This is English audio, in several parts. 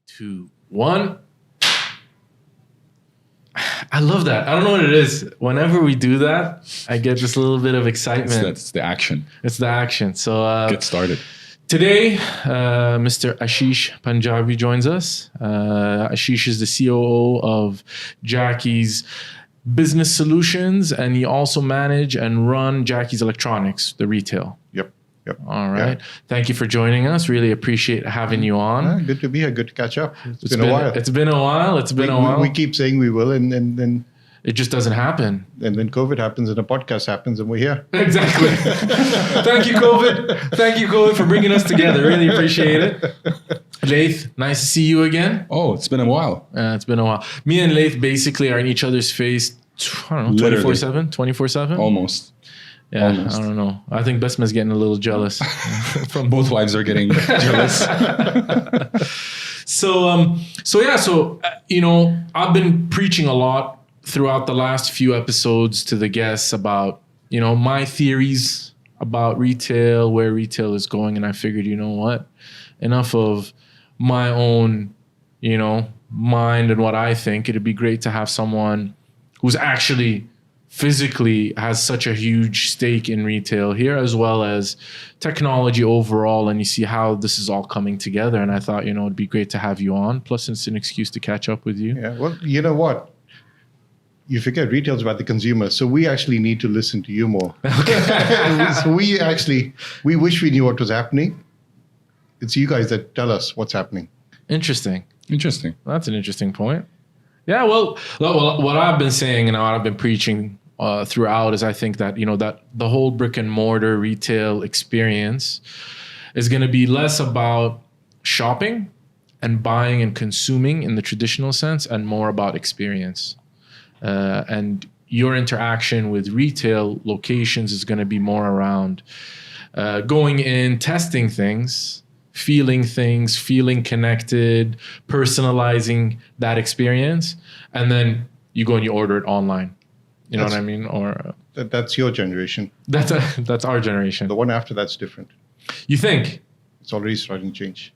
2, 1. I love that. I don't know what it is. Whenever we do that, I get this little bit of excitement. It's the action. It's the action. So Get started. Today, Mr. Ashish Panjabi joins us. Ashish is the COO of Jacky's Business Solutions, and he also manage and run Jacky's Electronics, the retail. Yep. All right. Yeah. Thank you for joining us. Really appreciate having you on. Good to be here. Good to catch up. It's been a while. It's been a while. We keep saying we will, and then it just doesn't happen. And then COVID happens, and a podcast happens, and we're here. Exactly. Thank you, COVID, for bringing us together. Really appreciate it. Laith, nice to see you again. Oh, it's been a while. It's been a while. Me and Laith basically are in each other's face, I don't know, 24/7? 24/7? Almost. Yeah, almost. I don't know. I think Besma's getting a little jealous. From both wives are getting jealous. So I've been preaching a lot throughout the last few episodes to the guests about, my theories about retail, where retail is going. And I figured, you know what? Enough of my own, mind and what I think. It'd be great to have someone who's actually physically has such a huge stake in retail here, as well as technology overall. And you see how this is all coming together. And I thought, it'd be great to have you on. Plus, it's an excuse to catch up with you. Yeah. Well, you know what? You forget retail's about the consumer, so we actually need to listen to you more. So we wish we knew what was happening. It's you guys that tell us what's happening. Interesting. That's an interesting point. Yeah, well, what I've been saying and what I've been preaching throughout is I think that, that the whole brick and mortar retail experience is going to be less about shopping and buying and consuming in the traditional sense and more about experience. And your interaction with retail locations is going to be more around going in, testing things, feeling connected, personalizing that experience, and then you go and you order it online. You know what I mean? Or that's your generation. That's our generation. The one after that's different. You think? It's already starting to change.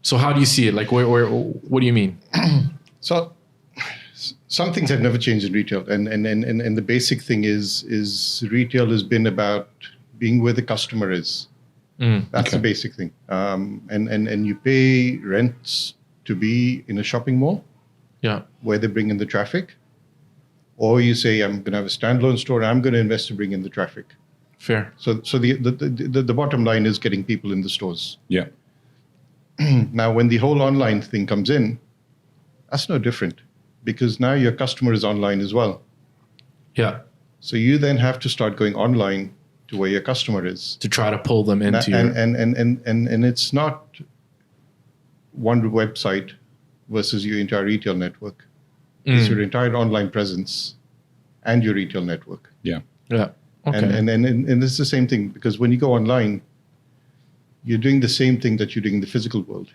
So how do you see it? Like, where what do you mean? So some things have never changed in retail, and the basic thing is retail has been about being where the customer is. That's the basic thing. And you pay rents to be in a shopping mall, where they bring in the traffic, or you say I'm going to have a standalone store and I'm going to invest to bring in the traffic. Fair. So the bottom line is getting people in the stores. Yeah. Now, when the whole online thing comes in, that's no different, because now your customer is online as well. Yeah. So you then have to start going online to where your customer is to try to pull them into and it's not one website versus your entire retail network. It's your entire online presence and your retail network. Yeah. Okay. And it's the same thing, because when you go online, you're doing the same thing that you're doing in the physical world.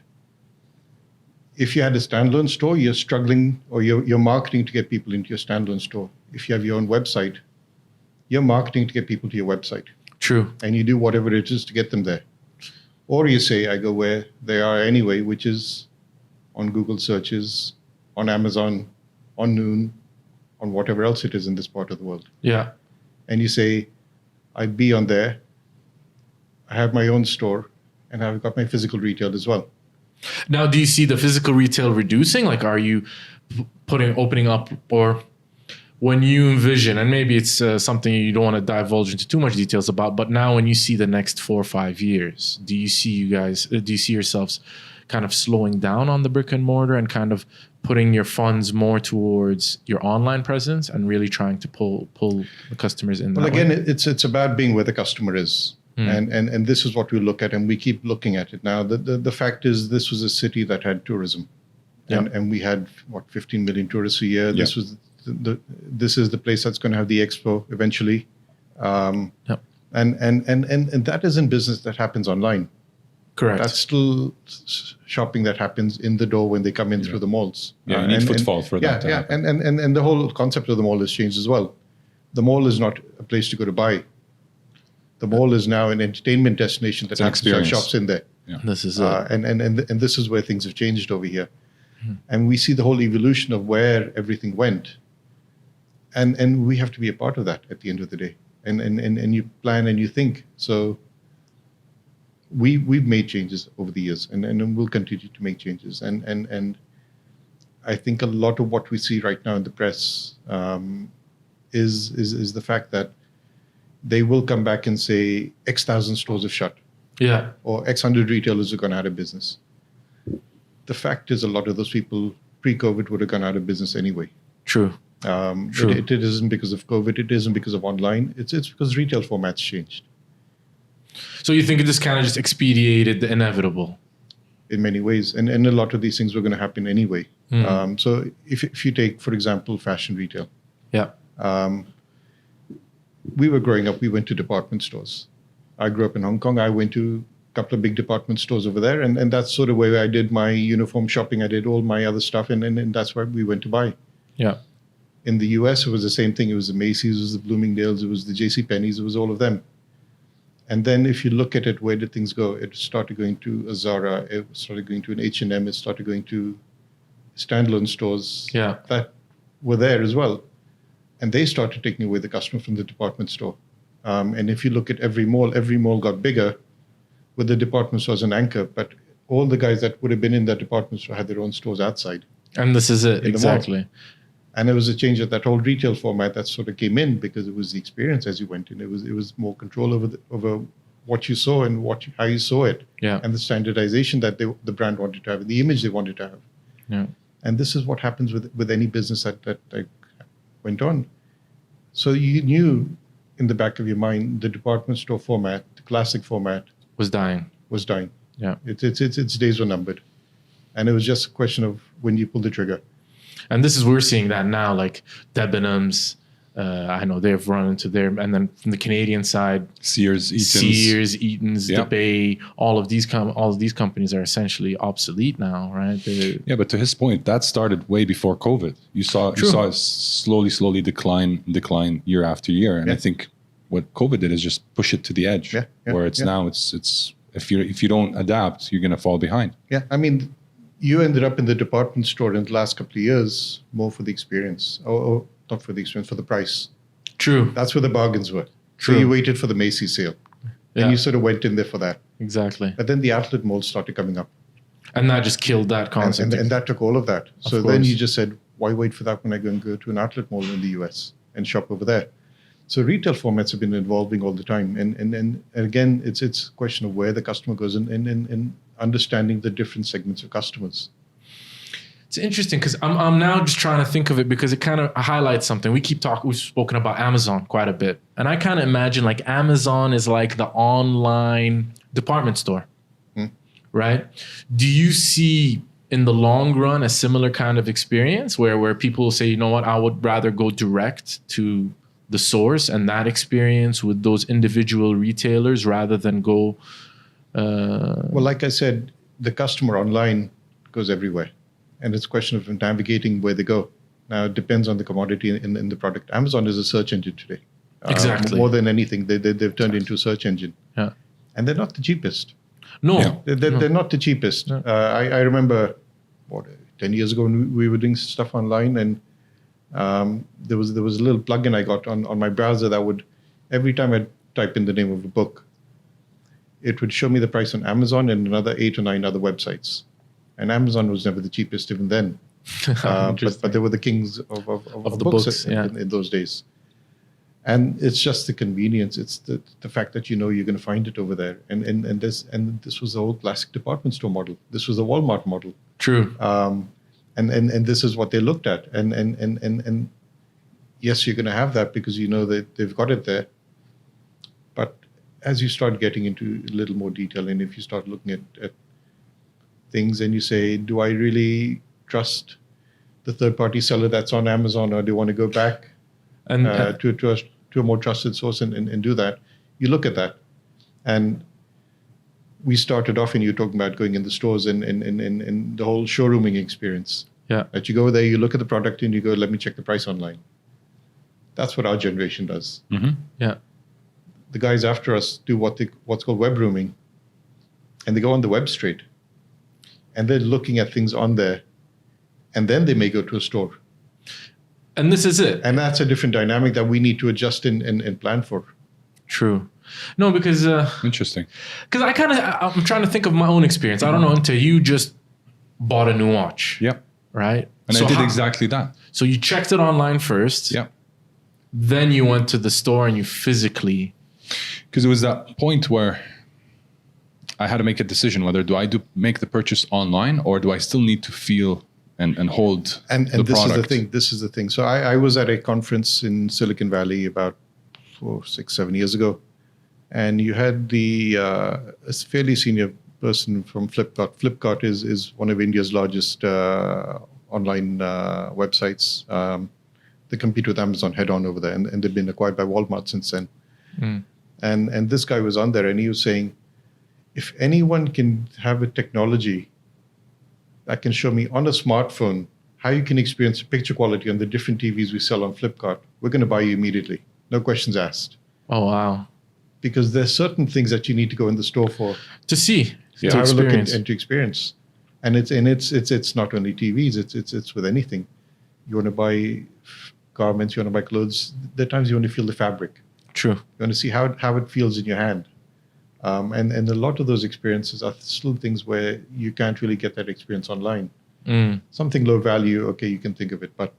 If you had a standalone store, you're struggling, or you're marketing to get people into your standalone store. If you have your own website, you're marketing to get people to your website. True. And you do whatever it is to get them there. Or you say, I go where they are anyway, which is on Google searches, on Amazon, on Noon, on whatever else it is in this part of the world. Yeah. And you say, I'd be on there, I have my own store, and I've got my physical retail as well. Now, do you see the physical retail reducing? Like, are you opening up, or when you envision, and maybe it's something you don't want to divulge into too much details about, but now when you see the next 4 or 5 years, do you see yourselves kind of slowing down on the brick and mortar and kind of putting your funds more towards your online presence and really trying to pull the customers in? Well, again, it's about being where the customer is. And this is what we look at, and we keep looking at it. Now, the fact is, this was a city that had tourism, and we had 15 million tourists a year. Yeah. This is the place that's going to have the expo eventually, and that isn't business that happens online. Correct. That's still shopping that happens in the door when they come in through the malls. Yeah, you need footfall for that to happen. And the whole concept of the mall has changed as well. The mall is not a place to go to buy. The mall is now an entertainment destination that has shops in there. Yeah. This is and this is where things have changed over here. And we see the whole evolution of where everything went. And we have to be a part of that at the end of the day. And you plan and you think. So we've made changes over the years, and we'll continue to make changes. And I think a lot of what we see right now in the press is the fact that they will come back and say X thousand stores have shut. Yeah. Or X hundred retailers have gone out of business. The fact is, a lot of those people pre-COVID would have gone out of business anyway. True. True. It isn't because of COVID. It isn't because of online. It's because retail formats changed. So you think it just kind of just expedited the inevitable? In many ways. And a lot of these things were going to happen anyway. So if you take, for example, fashion retail. Yeah. We were growing up, we went to department stores. I grew up in Hong Kong. I went to a couple of big department stores over there. And that's sort of where I did my uniform shopping. I did all my other stuff. And that's where we went to buy. Yeah. In the US, it was the same thing. It was the Macy's, it was the Bloomingdale's, it was the JCPenney's, it was all of them. And then if you look at it, where did things go? It started going to a Zara, it started going to an H&M, it started going to standalone stores that were there as well. And they started taking away the customer from the department store. And if you look at every mall got bigger with the department store as an anchor, but all the guys that would have been in that department store had their own stores outside. And this is it, exactly. And it was a change of that whole retail format that sort of came in because it was the experience as you went in. It was more control over what you saw and how you saw it, and the standardization that the brand wanted to have, and the image they wanted to have. Yeah. And this is what happens with any business that went on. So you knew in the back of your mind the department store format, the classic format, was dying. Yeah, its days were numbered, and it was just a question of when you pull the trigger. And we're seeing that now, like Debenhams. I know they've run into and then from the Canadian side, Sears, Eaton's, The Bay, all of these companies are essentially obsolete now, right? Yeah, but to his point, that started way before COVID. You saw it slowly decline year after year, and I think what COVID did is just push it to the edge, where it's now it's if you don't adapt, you're gonna fall behind. Yeah, I mean, you ended up in the department store in the last couple of years more for the experience, or not for the experience, for the price. True. That's where the bargains were. True. So you waited for the Macy's sale, and you sort of went in there for that. Exactly. But then the outlet malls started coming up, and that just killed that concept. And that took all of that. So then you just said, why wait for that when I go to an outlet mall in the US and shop over there? So retail formats have been evolving all the time, and again, it's a question of where the customer goes and understanding the different segments of customers. It's interesting because I'm now just trying to think of it because it kind of highlights something. We've spoken about Amazon quite a bit, and I kind of imagine like Amazon is like the online department store, right? Do you see in the long run a similar kind of experience where people will say, you know what, I would rather go direct to the source and that experience with those individual retailers rather than go... Well, like I said, the customer online goes everywhere. And it's a question of navigating where they go. Now, it depends on the commodity in the product. Amazon is a search engine today. Exactly. More than anything, they've turned into a search engine. Yeah. And they're not the cheapest. No. Yeah. They're not the cheapest. No. I remember, 10 years ago when we were doing stuff online, and there was a little plugin I got on my browser that would, every time I'd type in the name of a book, it would show me the price on Amazon and another 8 or 9 other websites. And Amazon was never the cheapest even then. But they were the kings of the books in those days. And it's just the convenience. It's the fact that you're going to find it over there. And this was the whole classic department store model. This was the Walmart model. True. And this is what they looked at. And yes, you're going to have that because you know that they've got it there. But as you start getting into a little more detail, and if you start looking at things and you say, do I really trust the third-party seller that's on Amazon, or do I want to go back to a more trusted source and do that? You look at that. And we started off, and you're talking about going in the stores and the whole showrooming experience. Yeah. That you go there, you look at the product, and you go, let me check the price online. That's what our generation does. Mm-hmm. Yeah. The guys after us do what's called web rooming, and they go on the web straight. And they're looking at things on there, and then they may go to a store. And this is it. And that's a different dynamic that we need to adjust and plan for. True. No, because interesting. Because I'm trying to think of my own experience. I don't know until you just bought a new watch. Yep. Right. And so I did exactly that. So you checked it online first. Yeah. Then you went to the store and you physically. Because it was that point where I had to make a decision whether make the purchase online or do I still need to feel and hold and the this product. This is the thing. So I was at a conference in Silicon Valley about 6, 7 years ago, and you had a fairly senior person from Flipkart. Flipkart is one of India's largest online websites. They compete with Amazon head-on over there, and they've been acquired by Walmart since then. Mm. And this guy was on there, and he was saying, if anyone can have a technology that can show me on a smartphone how you can experience the picture quality on the different TVs we sell on Flipkart, we're going to buy you immediately. No questions asked. Oh, wow. Because there's certain things that you need to go in the store for. To see. To have a look and to experience. And it's not only TVs, it's with anything. You want to buy garments, you want to buy clothes. There are times you want to feel the fabric. True. You want to see how it feels in your hand. And a lot of those experiences are still things where you can't really get that experience online. Mm. Something low value, okay, you can think of it, but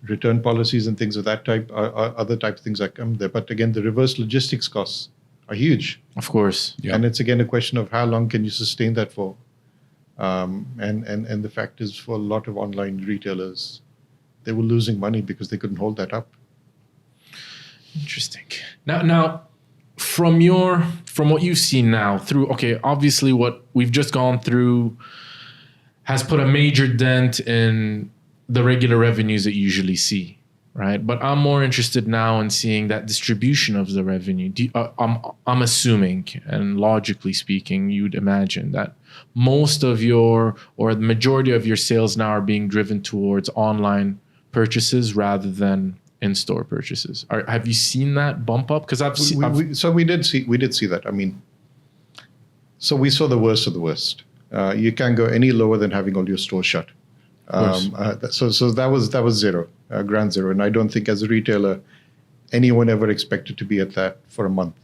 return policies and things of that type are other type of things that come there. But again, the reverse logistics costs are huge. Of course. Yeah. And it's again a question of how long can you sustain that for? And the fact is, for a lot of online retailers, they were losing money because they couldn't hold that up. Interesting. Now, from what you've seen now obviously what we've just gone through has put a major dent in the regular revenues that you usually see, right? But I'm more interested now in seeing that distribution of the revenue. I'm assuming, and logically speaking, you'd imagine that most of or the majority of your sales now are being driven towards online purchases rather than in-store purchases. Have you seen that bump up? Because we did see that. I mean, so we saw the worst of the worst. You can't go any lower than having all your stores shut. So that was zero, ground zero. And I don't think as a retailer, anyone ever expected to be at that for a month.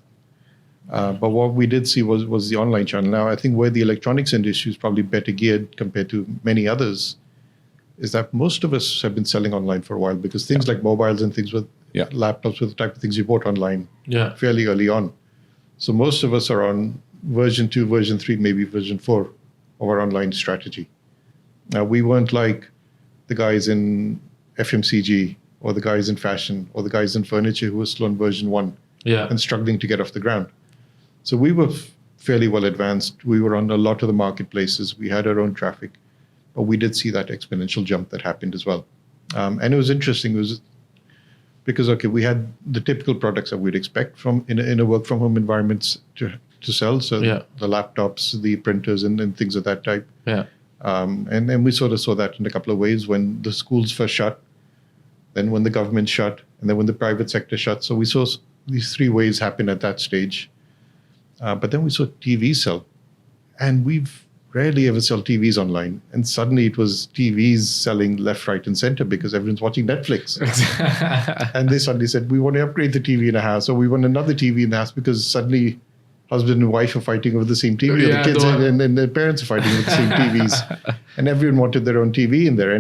But what we did see was the online channel. Now, I think where the electronics industry is probably better geared compared to many others is that most of us have been selling online for a while because things like mobiles and things with laptops with the type of things you bought online fairly early on. So most of us are on version 2, version 3, maybe version 4 of our online strategy. Now, we weren't like the guys in FMCG or the guys in fashion or the guys in furniture who were still on version 1 and struggling to get off the ground. So we were fairly well advanced. We were on a lot of the marketplaces. We had our own traffic. But we did see that exponential jump that happened as well. And it was interesting. It was because, we had the typical products that we'd expect from in a work from home environment to sell. So the laptops, the printers and things of that type. Yeah. And we sort of saw that in a couple of ways when the schools first shut, then when the government shut, and then when the private sector shut. So we saw these 3 waves happen at that stage. But then we saw TVs sell. And we've rarely ever sell TVs online. And suddenly it was TVs selling left, right, and center because everyone's watching Netflix. And they suddenly said, we want to upgrade the TV in the house, or we want another TV in the house because suddenly husband and wife are fighting over the same TV, or the kids and their parents are fighting over the same TVs. And everyone wanted their own TV in there.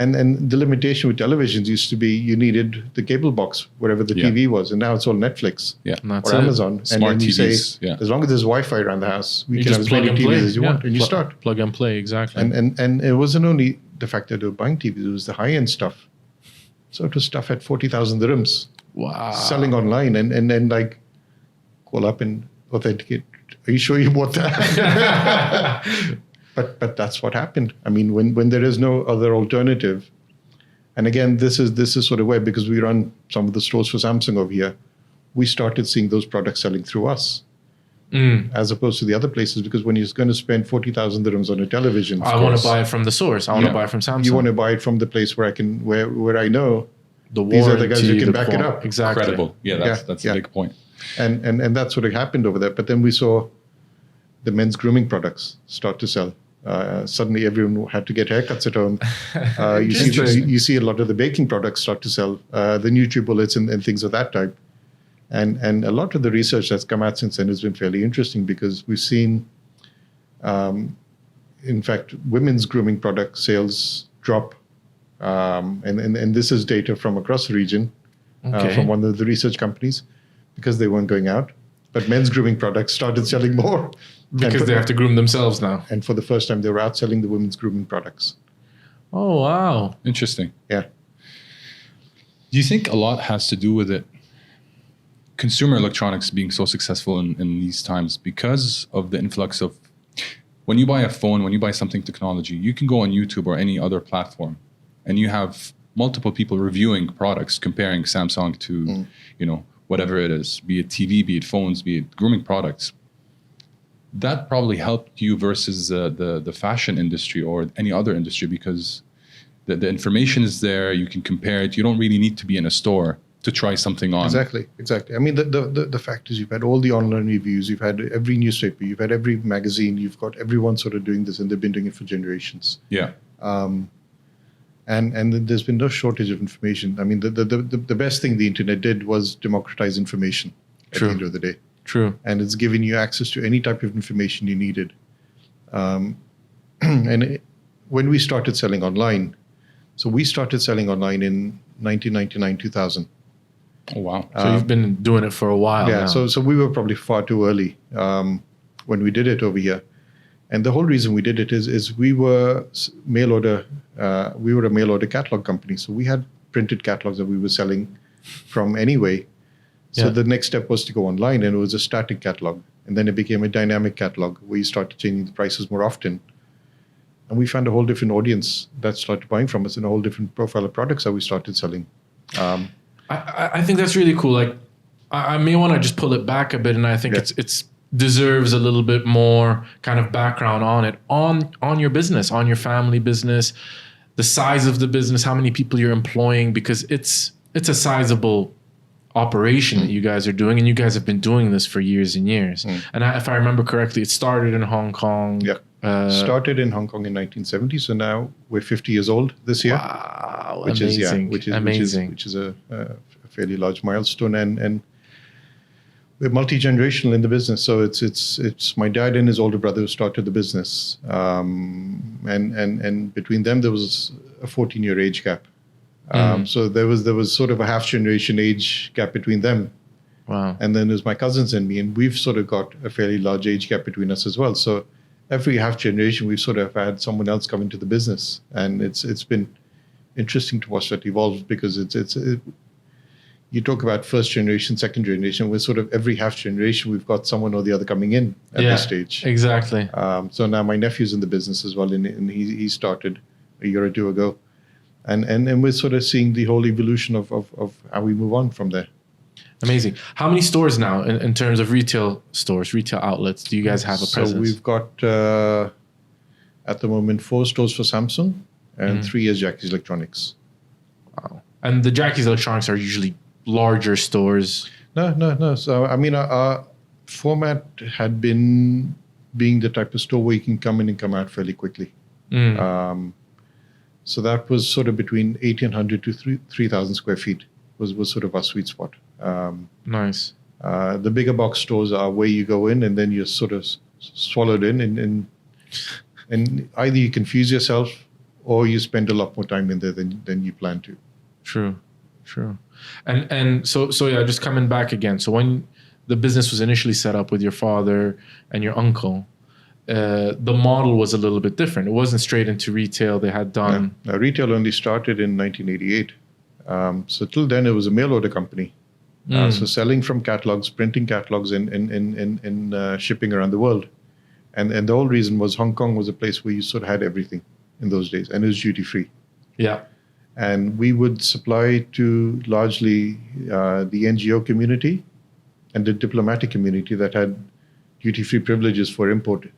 And the limitation with televisions used to be you needed the cable box wherever the TV was, and now it's all Netflix or Amazon. Smart and then you TVs, say, as long as there's Wi-Fi around the house, we can have as many TVs as you want, and you start. Plug and play, exactly. And it wasn't only the fact that they were buying TVs, it was the high-end stuff. So it was stuff at 40,000 dirhams. Wow. Selling online and then like call up and authenticate. Are you sure you bought that? But that's what happened. I mean, when there is no other alternative, and again, this is sort of where, because we run some of the stores for Samsung over here, we started seeing those products selling through us, as opposed to the other places. Because when you're going to spend 40,000 dirhams on a television, I want to buy it from the source. I want to buy it from Samsung. You want to buy it from the place where I know these are the guys who can back it up. Exactly. Credible. Yeah, that's a big point. And that's what happened over there. But then we saw the men's grooming products start to sell. Suddenly everyone had to get haircuts at home. You see a lot of the baking products start to sell, the NutriBullets and things of that type. And a lot of the research that's come out since then has been fairly interesting, because we've seen, in fact, women's grooming product sales drop. And this is data from across the region, from one of the research companies, because they weren't going out. But men's grooming products started selling more. Because they have to groom themselves now. And for the first time, they were outselling the women's grooming products. Oh, wow. Interesting. Yeah. Do you think a lot has to do with it? Consumer electronics being so successful in these times because of the influx of, when you buy a phone, when you buy something technology, you can go on YouTube or any other platform and you have multiple people reviewing products, comparing Samsung to, whatever it is, be it TV, be it phones, be it grooming products. That probably helped you versus the fashion industry or any other industry, because the information is there, you can compare it. You don't really need to be in a store to try something on. Exactly. I mean, the fact is, you've had all the online reviews, you've had every newspaper, you've had every magazine, you've got everyone sort of doing this, and they've been doing it for generations. Yeah. And there's been no shortage of information. I mean, the best thing the internet did was democratize information at the end of the day. True. And it's given you access to any type of information you needed. When we started selling online, so we started selling online in 1999, 2000. Oh, wow. So you've been doing it for a while now. So we were probably far too early when we did it over here. And the whole reason we did it is we were mail order. We were a mail order catalog company. So we had printed catalogs that we were selling from anyway. So the next step was to go online, and it was a static catalog. And then it became a dynamic catalog where you started changing the prices more often. And we found a whole different audience that started buying from us, and a whole different profile of products that we started selling. I think that's really cool. Like, I may want to just pull it back a bit, and I think it's deserves a little bit more kind of background on it, on your business, on your family business, the size of the business, how many people you're employing, because it's a sizable operation that you guys are doing, and you guys have been doing this for years and years. And if I remember correctly, it started in Hong Kong. Yeah. Started in Hong Kong in 1970. So now we're 50 years old this year. Wow, which amazing. is amazing. Which is a fairly large milestone, and we're multi-generational in the business. So it's my dad and his older brother who started the business, and between them there was a 14-year age gap. So there was sort of a half generation age gap between them. Wow. And then there's my cousins and me, and we've sort of got a fairly large age gap between us as well. So every half generation we've sort of had someone else come into the business, and it's been interesting to watch that evolve, because you talk about first generation, second generation. We're sort of every half generation we've got someone or the other coming in at this stage. Exactly. So now my nephew's in the business as well, and he started a year or two ago. And we're sort of seeing the whole evolution of how we move on from there. Amazing. How many stores now in terms of retail stores, retail outlets, do you guys have a presence? So we've got, at the moment, 4 stores for Samsung and 3 as Jacky's Electronics. Wow. And the Jacky's Electronics are usually larger stores? No. So, I mean, our format had been being the type of store where you can come in and come out fairly quickly. So that was sort of between 1,800 to 3,000 square feet was sort of our sweet spot. Nice. The bigger box stores are where you go in and then you're sort of swallowed in, and either you confuse yourself or you spend a lot more time in there than you plan to. True. And so yeah, just coming back again. So when the business was initially set up with your father and your uncle, the model was a little bit different. It wasn't straight into retail. They had done... No, retail only started in 1988. So till then, it was a mail order company. So selling from catalogs, printing catalogs, and shipping around the world. And the whole reason was Hong Kong was a place where you sort of had everything in those days, and it was duty free. Yeah. And we would supply to largely the NGO community and the diplomatic community that had duty free privileges for import.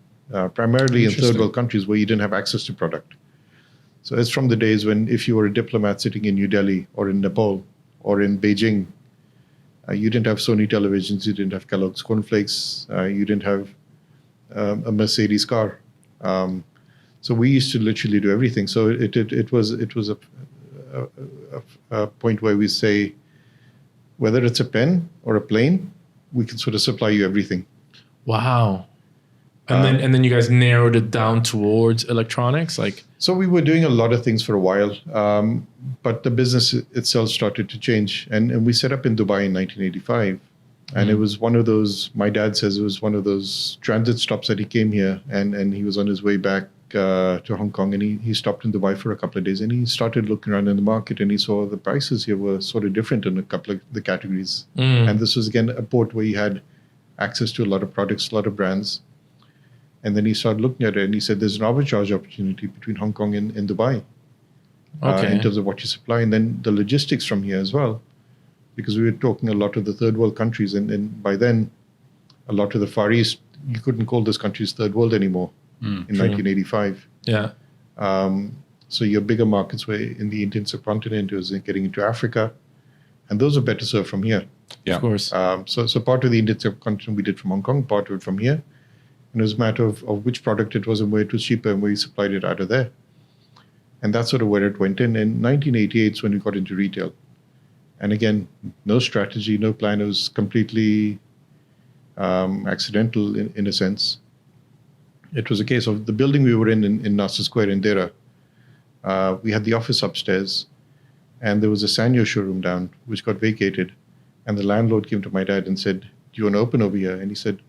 Primarily in third world countries where you didn't have access to product. So it's from the days when if you were a diplomat sitting in New Delhi or in Nepal or in Beijing, you didn't have Sony televisions, you didn't have Kellogg's cornflakes, you didn't have a Mercedes car. So we used to literally do everything. So it was a point where we say, whether it's a pen or a plane, we can sort of supply you everything. Wow. And then you guys narrowed it down towards electronics, like. So we were doing a lot of things for a while, but the business itself started to change, and we set up in Dubai in 1985, and it was one of those. My dad says it was one of those transit stops that he came here, and he was on his way back to Hong Kong, and he stopped in Dubai for a couple of days, and he started looking around in the market, and he saw the prices here were sort of different in a couple of the categories, and this was again a port where he had access to a lot of products, a lot of brands. And then he started looking at it, and he said, "There's an arbitrage opportunity between Hong Kong and Dubai in terms of what you supply, and then the logistics from here as well, because we were talking a lot of the third world countries, and by then, a lot of the Far East, you couldn't call those countries third world anymore in 1985. Yeah. So your bigger markets were in the Indian subcontinent, it was getting into Africa, and those are better served from here. Yeah, of course. So part of the Indian subcontinent we did from Hong Kong, part of it from here. And it was a matter of which product it was and where it was cheaper and where you supplied it out of there. And that's sort of where it went in. In 1988 is when we got into retail. And again, no strategy, no plan. It was completely accidental in a sense. It was a case of the building we were in Nasser Square in Dera. We had the office upstairs, and there was a Sanyo showroom down, which got vacated. And the landlord came to my dad and said, "Do you want to open over here?" And he said,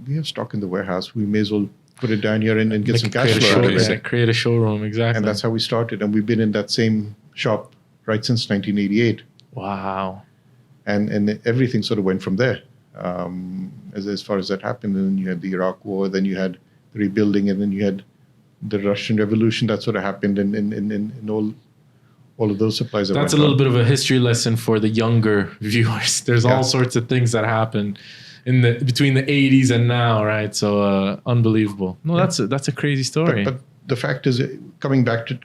"We have stock in the warehouse. We may as well put it down here and get some cash flow out of it." Create a showroom, exactly. And that's how we started. And we've been in that same shop right since 1988. Wow. And everything sort of went from there. As far as that happened, and then you had the Iraq War, then you had the rebuilding, and then you had the Russian Revolution that sort of happened, and all of those supplies. That's a little bit of a history lesson for the younger viewers. There's all sorts of things that happen in between the 80s and now, right? So unbelievable. No, that's a crazy story. But the fact is, coming back to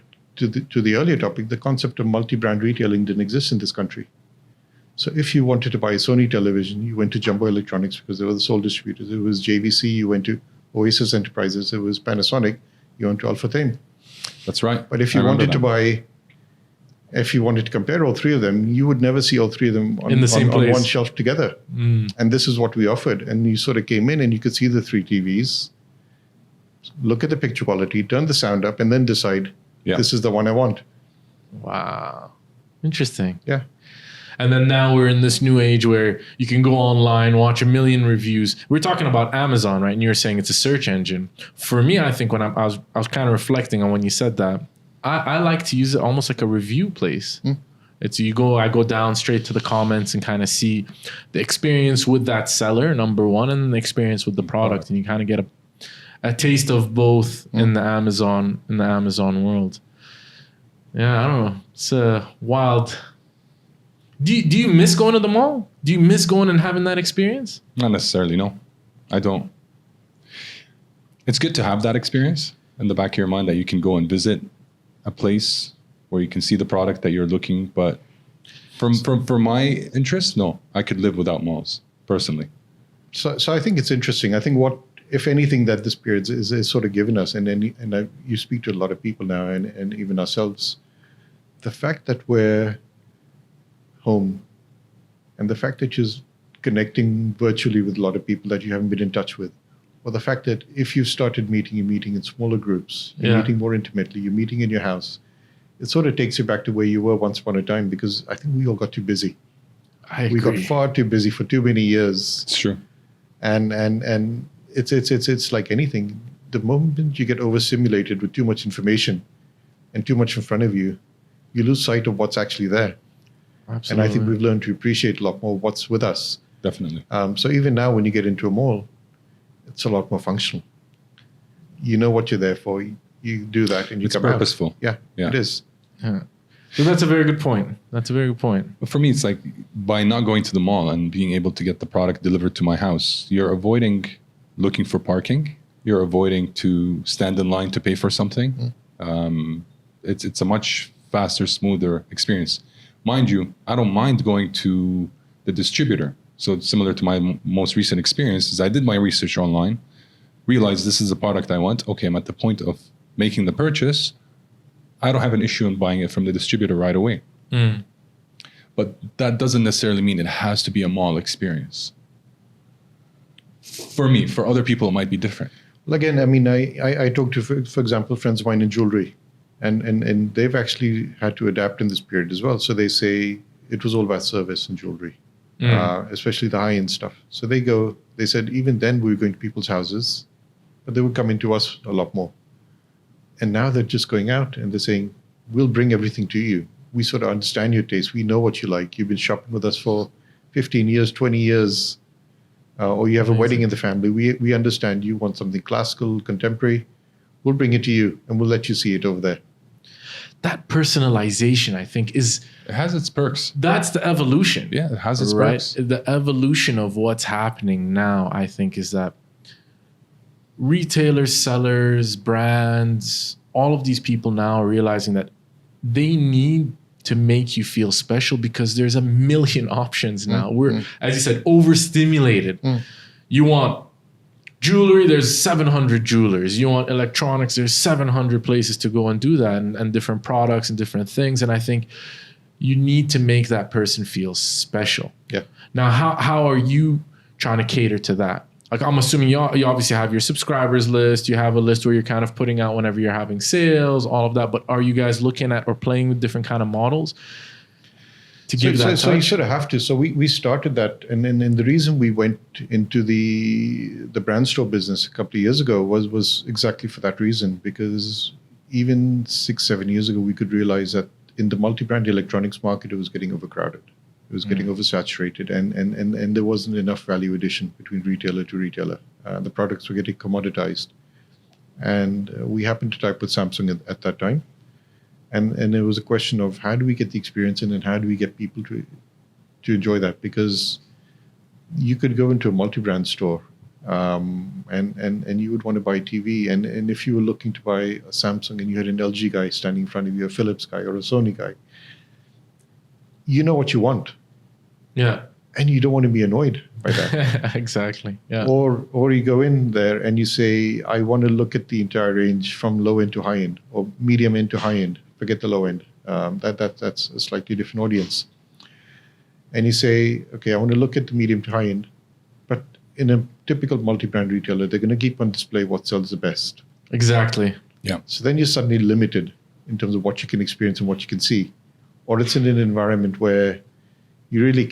the earlier topic, the concept of multi-brand retailing didn't exist in this country. So if you wanted to buy a Sony television, you went to Jumbo Electronics because they were the sole distributors. It was JVC, you went to Oasis Enterprises. It was Panasonic, you went to Alphathane. That's right. But if you wanted to compare all three of them, you would never see all three of them on one shelf together. And this is what we offered. And you sort of came in and you could see the three TVs, look at the picture quality, turn the sound up, and then decide, this is the one I want. Wow. Interesting. Yeah. And then now we're in this new age where you can go online, watch a million reviews. We're talking about Amazon, right? And you're saying it's a search engine. For me, I think when I was kind of reflecting on when you said that, I like to use it almost like a review place. It's I go down straight to the comments and kind of see the experience with that seller, number one, and the experience with the product, and you kind of get a taste of both in the Amazon world. Yeah, I don't know. It's a wild. Do you miss going to the mall? Do you miss going and having that experience? Not necessarily, no. I don't. It's good to have that experience in the back of your mind that you can go and visit a place where you can see the product that you're looking. But for my interest, no, I could live without malls personally. So I think it's interesting. I think what, if anything, that this period is sort of given us, and you speak to a lot of people now, and even ourselves, the fact that we're home, and the fact that you're connecting virtually with a lot of people that you haven't been in touch with, or the fact that if you've started meeting, you're meeting in smaller groups, you're meeting more intimately, you're meeting in your house, it sort of takes you back to where you were once upon a time, because I think we all got too busy. We got far too busy for too many years. It's true. And it's like anything. The moment you get overstimulated with too much information and too much in front of you, you lose sight of what's actually there. Absolutely. And I think we've learned to appreciate a lot more what's with us. Definitely. So even now, when you get into a mall, it's a lot more functional. You know what you're there for. You do that, and you come out. It's purposeful. Yeah, it is. Yeah. So that's a very good point. But for me, it's like by not going to the mall and being able to get the product delivered to my house, you're avoiding looking for parking. You're avoiding to stand in line to pay for something. It's a much faster, smoother experience. Mind you, I don't mind going to the distributor. So similar to my most recent experience is I did my research online, realized this is a product I want. Okay, I'm at the point of making the purchase, I don't have an issue in buying it from the distributor right away. But that doesn't necessarily mean it has to be a mall experience. For me, for other people, it might be different. Well, again, I mean, I talked to, for example, friends of mine in jewelry, and they've actually had to adapt in this period as well. So they say it was all about service in jewelry, especially the high-end stuff. So they said even then we were going to people's houses, but they would come into us a lot more. And now they're just going out and they're saying, we'll bring everything to you. We sort of understand your taste. We know what you like. You've been shopping with us for 15 years, 20 years, or you have a wedding in the family. We understand you want something classical, contemporary. We'll bring it to you and we'll let you see it over there. That personalization, I think, it has its perks. That's the evolution. Yeah, it has its perks. The evolution of what's happening now, I think, is that retailers, sellers, brands, all of these people now are realizing that they need to make you feel special because there's a million options now. We're, as you said, overstimulated. You want jewelry, there's 700 jewelers. You want electronics, there's 700 places to go and do that, and different products and different things. And I think you need to make that person feel special. Yeah. Now, how are you trying to cater to that? Like, I'm assuming you obviously have your subscribers list. You have a list where you're kind of putting out whenever you're having sales, all of that. But are you guys looking at or playing with different kind of models to give that touch? So you sort of have to. So we started that. And the reason we went into the brand store business a couple of years ago was exactly for that reason. Because even 6-7 years ago, we could realize that in the multi-brand electronics market, it was getting overcrowded. It was getting oversaturated, and there wasn't enough value addition between retailer to retailer. The products were getting commoditized. And we happened to type with Samsung at that time. And it was a question of how do we get the experience in and how do we get people to enjoy that? Because you could go into a multi-brand store and you would want to buy a TV. And if you were looking to buy a Samsung and you had an LG guy standing in front of you, a Philips guy or a Sony guy, you know what you want. Yeah. And you don't want to be annoyed by that. Exactly. Yeah. Or you go in there and you say, I want to look at the entire range from low end to high end or medium end to high end. Forget the low end. That's a slightly different audience. And you say, okay, I want to look at the medium to high end. But in a typical multi-brand retailer, they're going to keep on display what sells the best. Exactly. Yeah. So then you're suddenly limited in terms of what you can experience and what you can see. Or it's in an environment where you really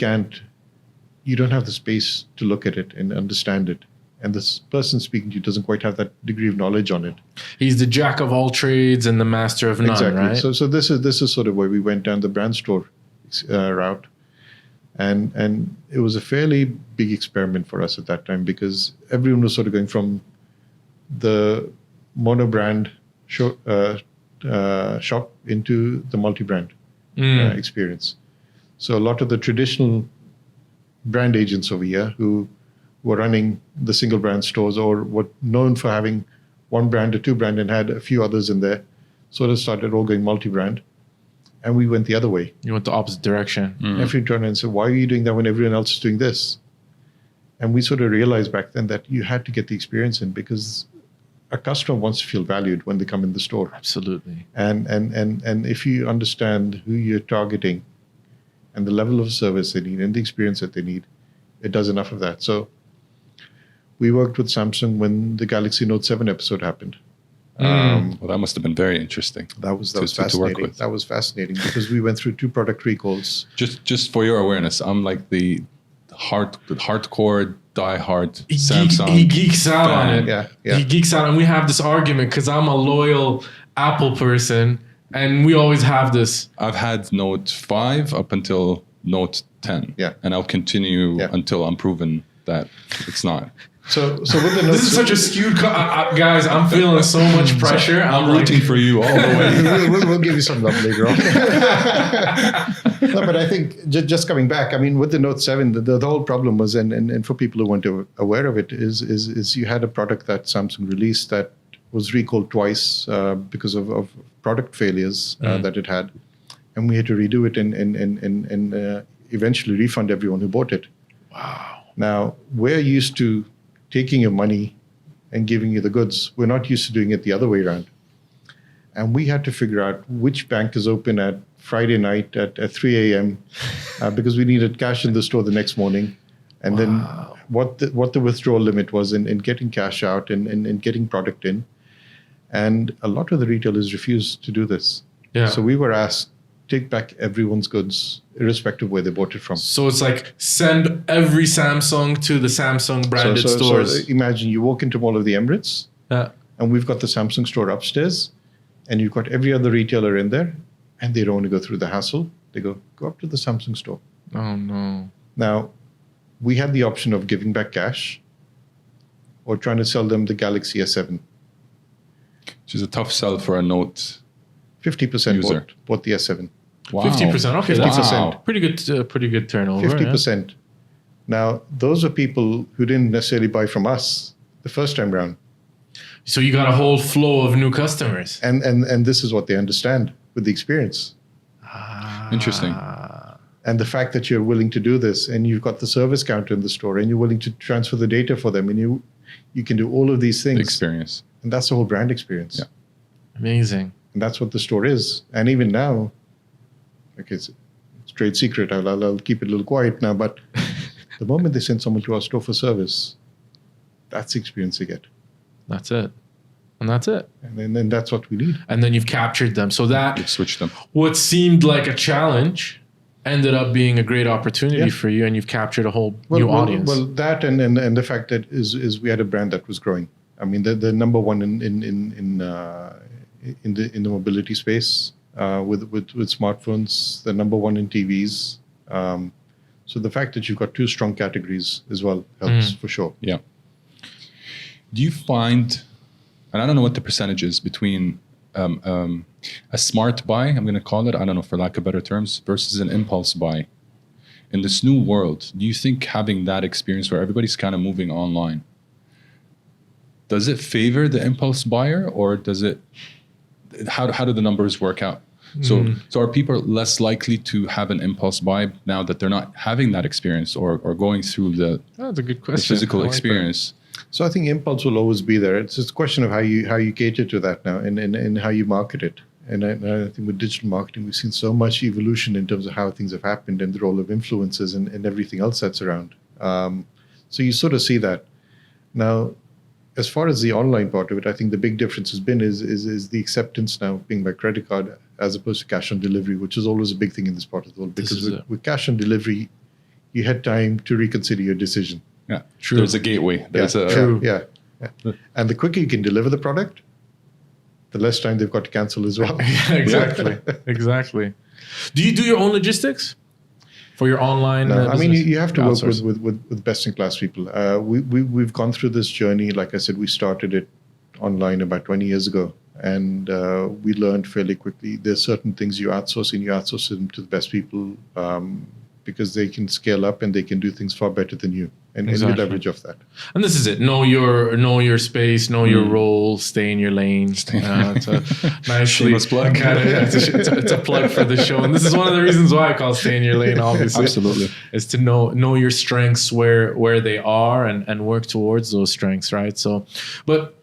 you don't have the space to look at it and understand it. And this person speaking to you doesn't quite have that degree of knowledge on it. He's the jack of all trades and the master of none, exactly. Right? So this is sort of where we went down the brand store route. And it was a fairly big experiment for us at that time because everyone was sort of going from the mono brand shop into the multi-brand experience. So a lot of the traditional brand agents over here who were running the single brand stores or were known for having one brand or two brand and had a few others in there, sort of started all going multi-brand. And we went the other way. You went the opposite direction. Every turn and said, why are you doing that when everyone else is doing this? And we sort of realized back then that you had to get the experience in because a customer wants to feel valued when they come in the store. Absolutely. And if you understand who you're targeting and the level of service they need and the experience that they need, it does enough of that. So we worked with Samsung when the Galaxy Note 7 episode happened. Well, that must have been very interesting. That was fascinating. To work with. That was fascinating because we went through 2 product recalls. Just for your awareness, I'm like the hardcore diehard Samsung. He geeks out on it. Yeah. He geeks out, and we have this argument because I'm a loyal Apple person, and we always have this. I've had Note 5 up until Note 10. Yeah. And I'll continue until I'm proven that it's not. So with the Note This is such a skewed guys. I'm feeling so much pressure. I'm rooting for you all the way. we'll give you some love later on. No, but I think just coming back, I mean, with the Note 7, the whole problem was, and for people who weren't aware of it, is you had a product that Samsung released that was recalled twice because of product failures that it had, and we had to redo it and eventually refund everyone who bought it. Wow. Now we're used to taking your money and giving you the goods. We're not used to doing it the other way around. And we had to figure out which bank is open at Friday night at 3 a.m. Because we needed cash in the store the next morning. And then what the withdrawal limit was in getting cash out and getting product in. And a lot of the retailers refused to do this. Yeah. So we were asked, take back everyone's goods, irrespective of where they bought it from. So it's like send every Samsung to the Samsung branded stores. So imagine you walk into Mall of the Emirates, and we've got the Samsung store upstairs, and you've got every other retailer in there, and they don't want to go through the hassle. They go up to the Samsung store. Oh, no. Now, we had the option of giving back cash or trying to sell them the Galaxy S7. Which is a tough sell for a Note 50% bought the S7. Wow. 50%. Okay, 50%. Wow. Pretty good turnover. 50%. Yeah. Now, those are people who didn't necessarily buy from us the first time around. So you got a whole flow of new customers. And this is what they understand with the experience. Interesting. And the fact that you're willing to do this, and you've got the service counter in the store, and you're willing to transfer the data for them, and you can do all of these things. The experience. And that's the whole brand experience. Yeah. Amazing. And that's what the store is. And even now, okay, it's trade secret. I'll keep it a little quiet now. But the moment they send someone to our store for service, that's the experience they get. That's it. And that's it. And then that's what we need. And then you've captured them. So that You've switched them. what seemed like a challenge ended up being a great opportunity for you, and you've captured a whole new audience. Well, that and the fact that is we had a brand that was growing. I mean, the number one in the mobility space with smartphones, the number one in TVs. So the fact that you've got two strong categories as well helps for sure. Yeah. Do you find, and I don't know what the percentage is between a smart buy, I'm going to call it, I don't know, for lack of better terms, versus an impulse buy. In this new world, do you think having that experience where everybody's kind of moving online, does it favor the impulse buyer, or does it, how do the numbers work out? So are people less likely to have an impulse buy now that they're not having that experience or going through That's a good the question. physical experience? So I think impulse will always be there. It's just a question of how you cater to that now and how you market it. And I think with digital marketing, we've seen so much evolution in terms of how things have happened and the role of influencers and everything else that's around. So you sort of see that. Now, as far as the online part of it, I think the big difference has been is the acceptance now being by credit card as opposed to cash on delivery, which is always a big thing in this part of the world. Because with cash on delivery, you had time to reconsider your decision. Yeah, true. There's a gateway. True. Yeah. And the quicker you can deliver the product, the less time they've got to cancel as well. Yeah, exactly. Exactly. Do you do your own logistics for your online? No, I mean, you have to work outsource? with best-in-class people. We've gone through this journey. Like I said, we started it online about 20 years ago. And we learned fairly quickly there's certain things you outsource them to the best people because they can scale up and they can do things far better than you. And you leverage off that. And this is it. Know your space, know your role, stay in your lane. It's a nicely plug. It's a plug for the show. And this is one of the reasons why I call stay in your lane, obviously. Absolutely. Is to know your strengths where they are and work towards those strengths, right? So, but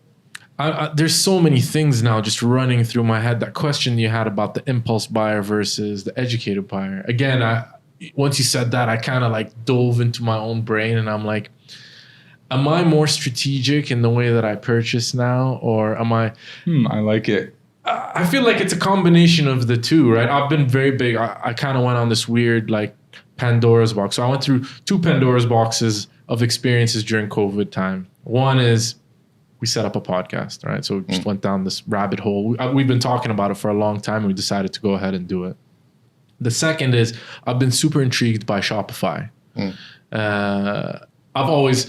there's so many things now just running through my head. That question you had about the impulse buyer versus the educated buyer. Again, once you said that, I kind of like dove into my own brain and I'm like, am I more strategic in the way that I purchase now? Or am I... I like it. I feel like it's a combination of the two, right? I've been very big. I kind of went on this weird like Pandora's box. So I went through 2 Pandora's boxes of experiences during COVID time. One is we set up a podcast, right? So we just went down this rabbit hole. We've been talking about it for a long time and we decided to go ahead and do it. The second is I've been super intrigued by Shopify. I've always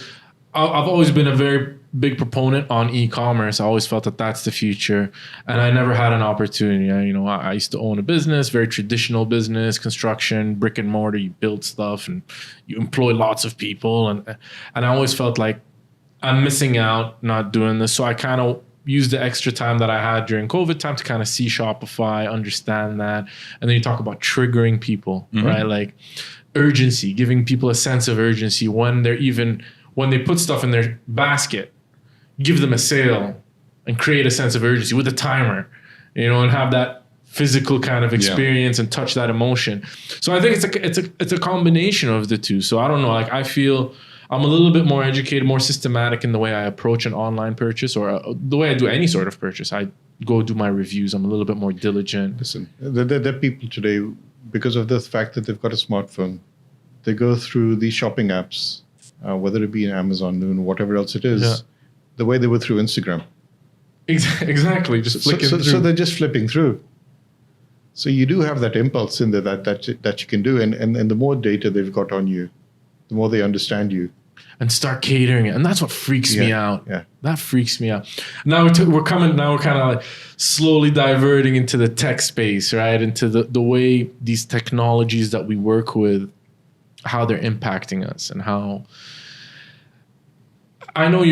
been a very big proponent on e-commerce. I always felt that that's the future, and I never had an opportunity. I used to own a business, very traditional business, construction, brick and mortar. You build stuff and you employ lots of people, and I always felt like I'm missing out not doing this. So I kind of use the extra time that I had during COVID time to kind of see Shopify, understand that. And then you talk about triggering people, right? Like urgency, giving people a sense of urgency when they put stuff in their basket, give them a sale and create a sense of urgency with a timer. and have that physical kind of experience and touch that emotion. So I think it's a combination of the two. So I don't know, like I feel I'm a little bit more educated, more systematic in the way I approach an online purchase or the way I do any sort of purchase. I go do my reviews. I'm a little bit more diligent. Listen, there are people today, because of the fact that they've got a smartphone, they go through these shopping apps, whether it be in Amazon, Noon, whatever else it is, the way they were through Instagram. Exactly, just flicking through. So they're just flipping through. So you do have that impulse in there that you can do, and the more data they've got on you, the more they understand you, and start catering it, and that's what freaks me out. Yeah, that freaks me out. Now we're kind of like slowly diverting into the tech space, right? Into the way these technologies that we work with, how they're impacting us, and how I know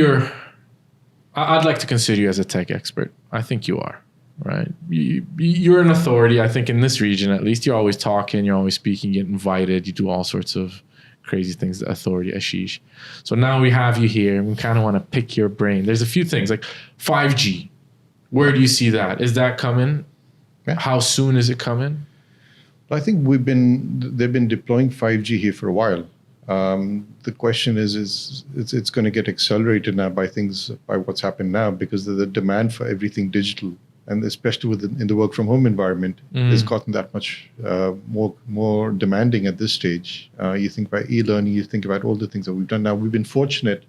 I'd like to consider you as a tech expert. I think you are. Right, you're an authority. I think in this region, at least, you're always talking, you're always speaking, get invited, you do all sorts of crazy things. The authority, Ashish. So now we have you here, and we kind of want to pick your brain. There's a few things like 5G. Where do you see that? Is that coming? Yeah. How soon is it coming? I think they've been deploying 5G here for a while. The question is it's going to get accelerated now by what's happened now, because the demand for everything digital, and especially in the work from home environment, has gotten that much more demanding at this stage. You think about e-learning, you think about all the things that we've done now. We've been fortunate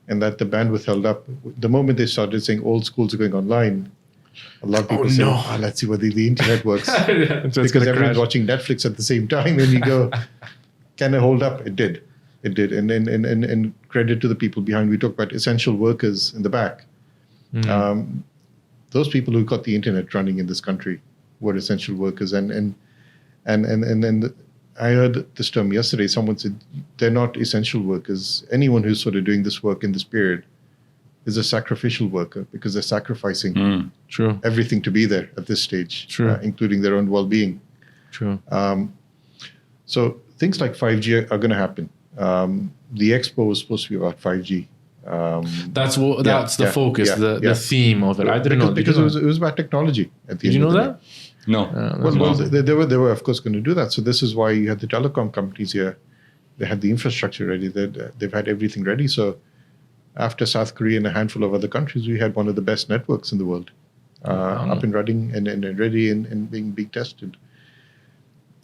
in that the bandwidth held up. The moment they started saying all schools are going online, a lot of people say, let's see whether the internet works. Because everyone's watching Netflix at the same time, and you go, can it hold up? It did. And credit to the people behind. We talk about essential workers in the back. Those people who got the internet running in this country were essential workers. And I heard this term yesterday. Someone said they're not essential workers. Anyone who's sort of doing this work in this period is a sacrificial worker, because they're sacrificing everything to be there at this stage, including their own well-being. True. So things like 5G are going to happen. The expo was supposed to be about 5G. That's the focus, the theme of it. I didn't know because it was about technology. At the Did end you know of the that? No. Well, they were of course going to do that. So this is why you had the telecom companies here. They had the infrastructure ready. They've had everything ready. So after South Korea and a handful of other countries, we had one of the best networks in the world, up and running and ready and being tested.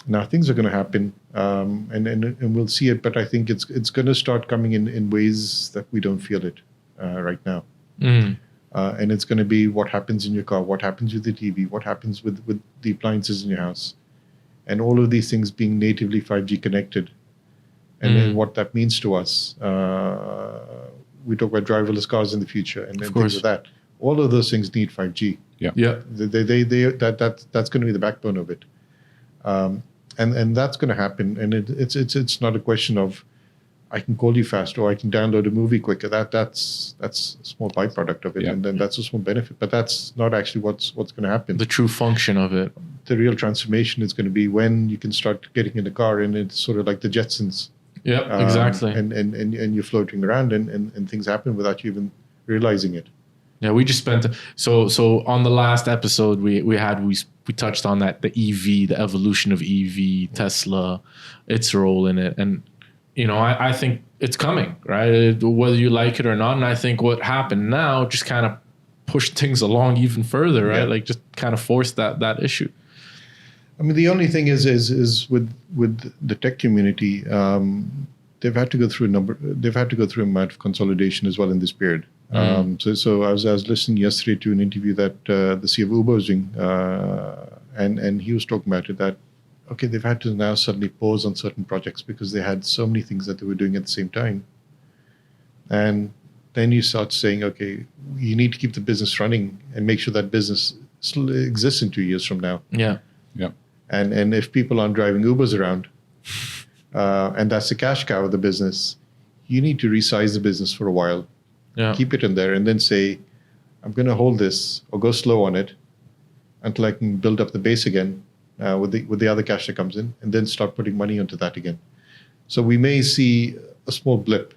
Now things are going to happen, and we'll see it. But I think it's going to start coming in ways that we don't feel it right now. And it's going to be what happens in your car, what happens with the TV, what happens with the appliances in your house, and all of these things being natively 5G connected, and then what that means to us. We talk about driverless cars in the future, and things like that. All of those things need 5G. That's going to be the backbone of it. And that's going to happen, and it's not a question of I can call you faster or I can download a movie quicker. That's a small byproduct of it, and then that's a small benefit. But that's not actually what's going to happen. The true function of it. The real transformation is going to be when you can start getting in the car, and it's sort of like the Jetsons. Yeah, exactly. And you're floating around, and things happen without you even realizing it. Yeah, we just spent so on the last episode we touched on that, the EV, the evolution of EV, Tesla, its role in it, and I think it's coming, right? Whether you like it or not, and I think what happened now just kind of pushed things along even further, right? Like just kind of forced that issue. I mean, the only thing is with the tech community, they've had to go through a amount of consolidation as well in this period. So I was listening yesterday to an interview that the CEO of Uber was doing, and he was talking about it, that they've had to now suddenly pause on certain projects because they had so many things that they were doing at the same time. And then you start saying, okay, you need to keep the business running and make sure that business still exists in 2 years from now. Yeah. And if people aren't driving Ubers around, and that's the cash cow of the business, you need to resize the business for a while. Yeah. Keep it in there, and then say, I'm going to hold this or go slow on it until I can build up the base again with the other cash that comes in, and then start putting money onto that again. So we may see a small blip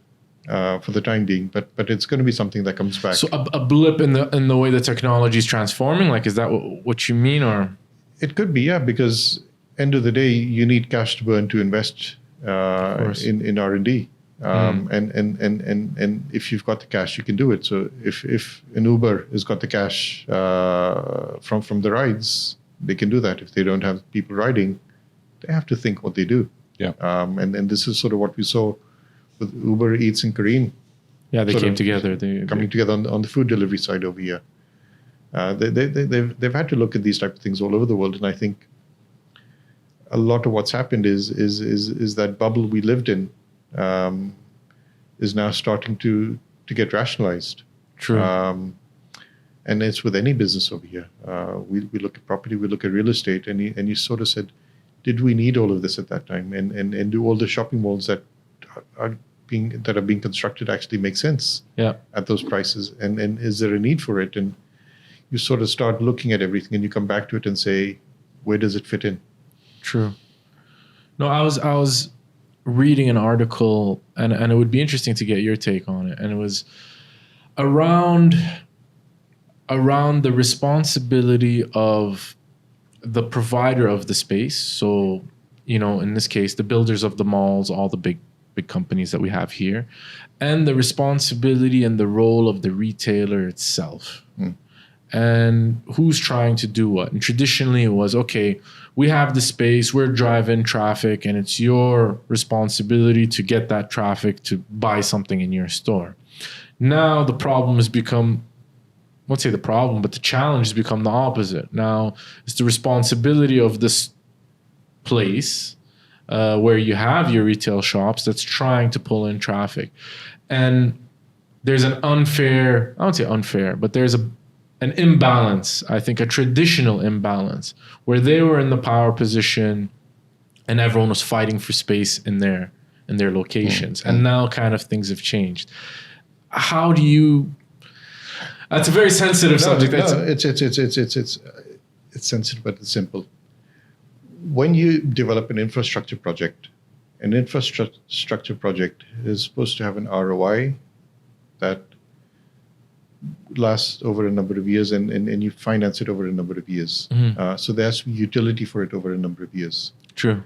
for the time being, but it's going to be something that comes back. So a blip in the way the technology is transforming, like, is that what you mean, or? It could be, yeah, because end of the day, you need cash to burn to invest in R&D. And if you've got the cash, you can do it. So if an Uber has got the cash from the rides, they can do that. If they don't have people riding, they have to think what they do. Yeah. And this is sort of what we saw with Uber Eats and Careem. Yeah, they came together. Coming together on the food delivery side over here. They've had to look at these type of things all over the world, and I think a lot of what's happened is that bubble we lived in is now starting to get rationalized. True. And it's with any business over here. We look at property, we look at real estate, and you sort of said, did we need all of this at that time? And do all the shopping malls that are being constructed actually make sense at those prices? And is there a need for it? And you sort of start looking at everything, and you come back to it and say, where does it fit in? True. No, I was reading an article, and it would be interesting to get your take on it. And it was around the responsibility of the provider of the space. So, in this case, the builders of the malls, all the big companies that we have here, and the responsibility and the role of the retailer itself. And who's trying to do what. And traditionally it was, okay, we have the space, we're driving traffic, and it's your responsibility to get that traffic to buy something in your store. Now the problem has become, I won't say the problem, but the challenge has become the opposite. Now it's the responsibility of this place where you have your retail shops that's trying to pull in traffic. And there's an unfair, I won't say unfair, but there's an imbalance, I think a traditional imbalance, where they were in the power position and everyone was fighting for space in their locations. And now kind of things have changed. How do you, that's a very sensitive subject. No, it's sensitive, but it's simple. When you develop an infrastructure project is supposed to have an ROI that lasts over a number of years, and you finance it over a number of years. So there has to be utility for it over a number of years. True.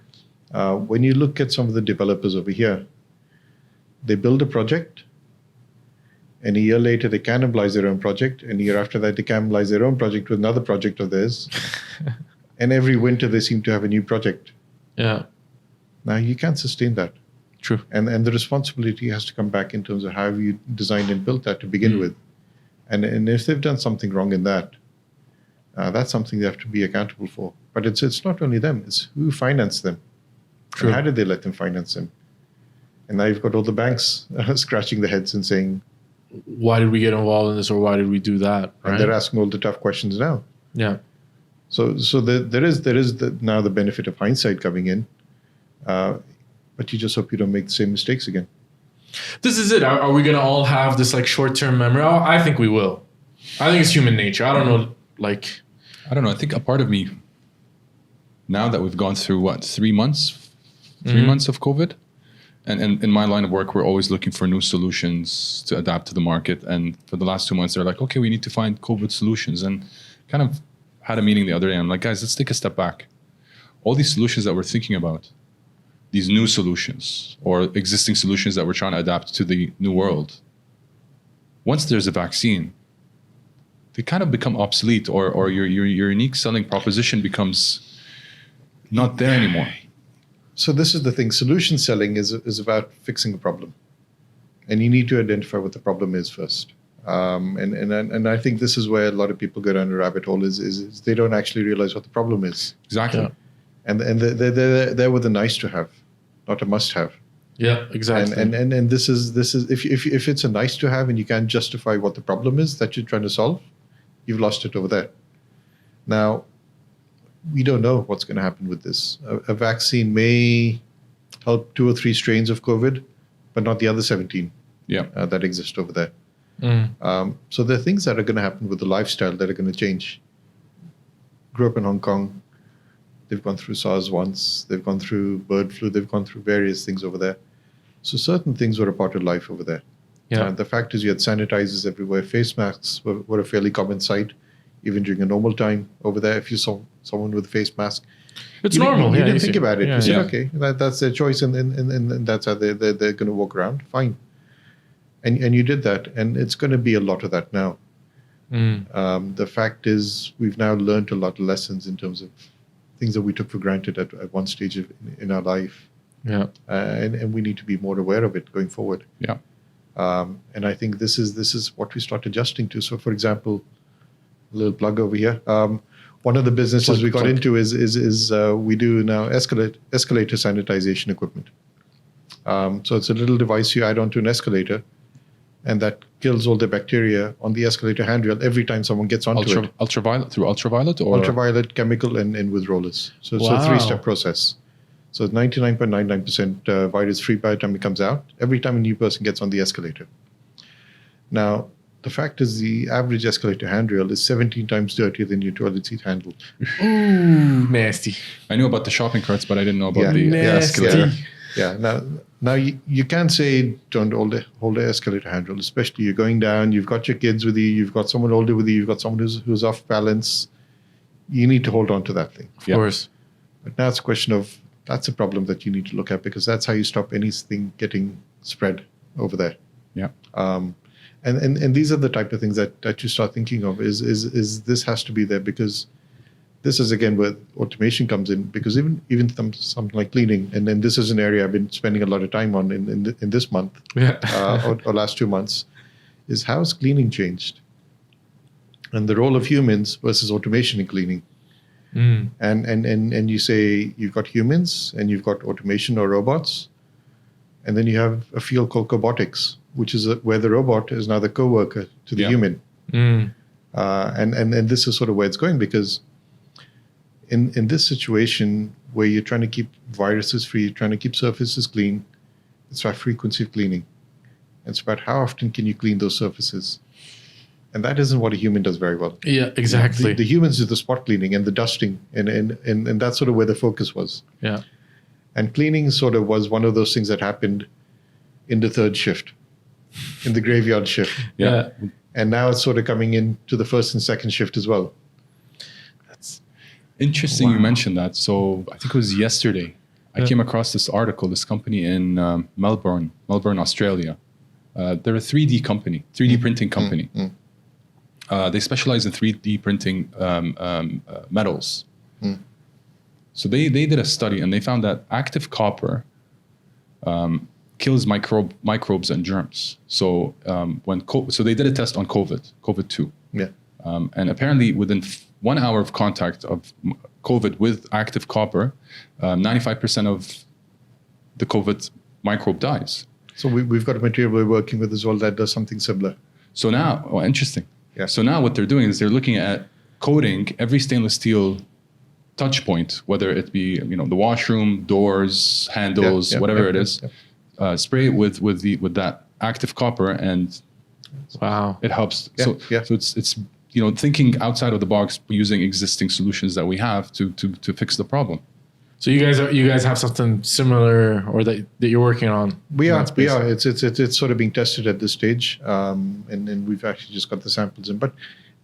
When you look at some of the developers over here, they build a project, and a year later they cannibalize their own project, and a year after that they cannibalize their own project with another project of theirs. And every winter they seem to have a new project. Yeah. Now you can't sustain that. True. And the responsibility has to come back in terms of how you designed and built that to begin with. And if they've done something wrong in that, that's something they have to be accountable for. But it's not only them, it's who financed them. True. And how did they let them finance them? And now you've got all the banks scratching their heads and saying, why did we get involved in this, or why did we do that? Right? And they're asking all the tough questions now. Yeah. So there is now the benefit of hindsight coming in, but you just hope you don't make the same mistakes again. This is it. Are we going to all have this like short-term memory? Oh, I think we will. I think it's human nature. I don't know. I don't know. I think a part of me, now that we've gone through 3 months of COVID, and in my line of work, we're always looking for new solutions to adapt to the market. And for the last 2 months, they're like, okay, we need to find COVID solutions. And kind of had a meeting the other day. I'm like, guys, let's take a step back. All these solutions that we're thinking about, these new solutions or existing solutions that we're trying to adapt to the new world, once there's a vaccine, they kind of become obsolete, or your unique selling proposition becomes not there anymore. So this is the thing. Solution selling is about fixing a problem. And you need to identify what the problem is first. And I think this is where a lot of people go down a rabbit hole is they don't actually realize what the problem is. Exactly. Yeah. And they're with a nice to have, not a must have. Yeah, exactly. And this is if it's a nice to have and you can't justify what the problem is that you're trying to solve, you've lost it over there. Now, we don't know what's going to happen with this. A vaccine may help 2 or 3 strains of COVID, but not the other 17 that exist over there. So there are things that are going to happen with the lifestyle that are going to change. Grew up in Hong Kong. They've gone through SARS once. They've gone through bird flu. They've gone through various things over there. So certain things were a part of life over there. Yeah. The fact is you had sanitizers everywhere. Face masks were a fairly common sight, even during a normal time over there. If you saw someone with a face mask, It's you normal. You didn't think about it. Yeah, you said, yeah. okay, that's their choice, and that's how they're going to walk around. Fine. And you did that. And it's going to be a lot of that now. The fact is we've now learned a lot of lessons in terms of things that we took for granted at one stage in our life. Yeah. And we need to be more aware of it going forward. Yeah. And I think this is what we start adjusting to. So, for example, a little plug over here. One of the businesses we got into is we do now escalator sanitization equipment. So it's a little device you add onto an escalator, and that kills all the bacteria on the escalator handrail every time someone gets onto it. Ultraviolet through ultraviolet or Ultraviolet, chemical, and with rollers. So it's a 3-step process. So it's 99.99% virus-free by the time it comes out, every time a new person gets on the escalator. Now, the fact is the average escalator handrail is 17 times dirtier than your toilet seat handle. Ooh, nasty. I knew about the shopping carts, but I didn't know about the Nasty. escalator. Yeah. Now you can't say don't hold the escalator handle, especially you're going down, you've got your kids with you, you've got someone older with you, you've got someone who's off balance. You need to hold on to that thing. Of course. But now it's a question of, that's a problem that you need to look at, because that's how you stop anything getting spread over there. Yeah. And these are the type of things that you start thinking of is this has to be there, because this is again where automation comes in, because even something like cleaning, and then this is an area I've been spending a lot of time on in this month or last 2 months, is how has cleaning changed, and the role of humans versus automation in cleaning. And you say you've got humans and you've got automation or robots, and then you have a field called cobotics, which is where the robot is now the co-worker to the human. And this is sort of where it's going, because in this situation where you're trying to keep viruses free, you're trying to keep surfaces clean, it's about frequency of cleaning. It's about how often can you clean those surfaces. And that isn't what a human does very well. Yeah, exactly. The humans do the spot cleaning and the dusting, and that's sort of where the focus was. Yeah. And cleaning sort of was one of those things that happened in the third shift, in the graveyard shift. Yeah. And now it's sort of coming into the first and second shift as well. That's interesting. You mentioned that. So I think it was yesterday. I came across this article, this company in Melbourne, Australia. They're a 3D company, 3D printing company. They specialize in 3D printing metals. So they did a study, and they found that active copper kills microbes and germs. So so they did a test on COVID-2. Yeah. And apparently within 1 hour of contact of COVID with active copper, 95% of the COVID microbe dies. So we've got a material we're working with as well that does something similar. So now, interesting. Yeah. So now what they're doing is they're looking at coating every stainless steel touch point, whether it be the washroom, doors, handles, whatever it is. Spray it with that active copper, and it helps. So it's thinking outside of the box, using existing solutions that we have to fix the problem. So you guys have something similar, or that you're working on? We are. It's sort of being tested at this stage, and we've actually just got the samples in. But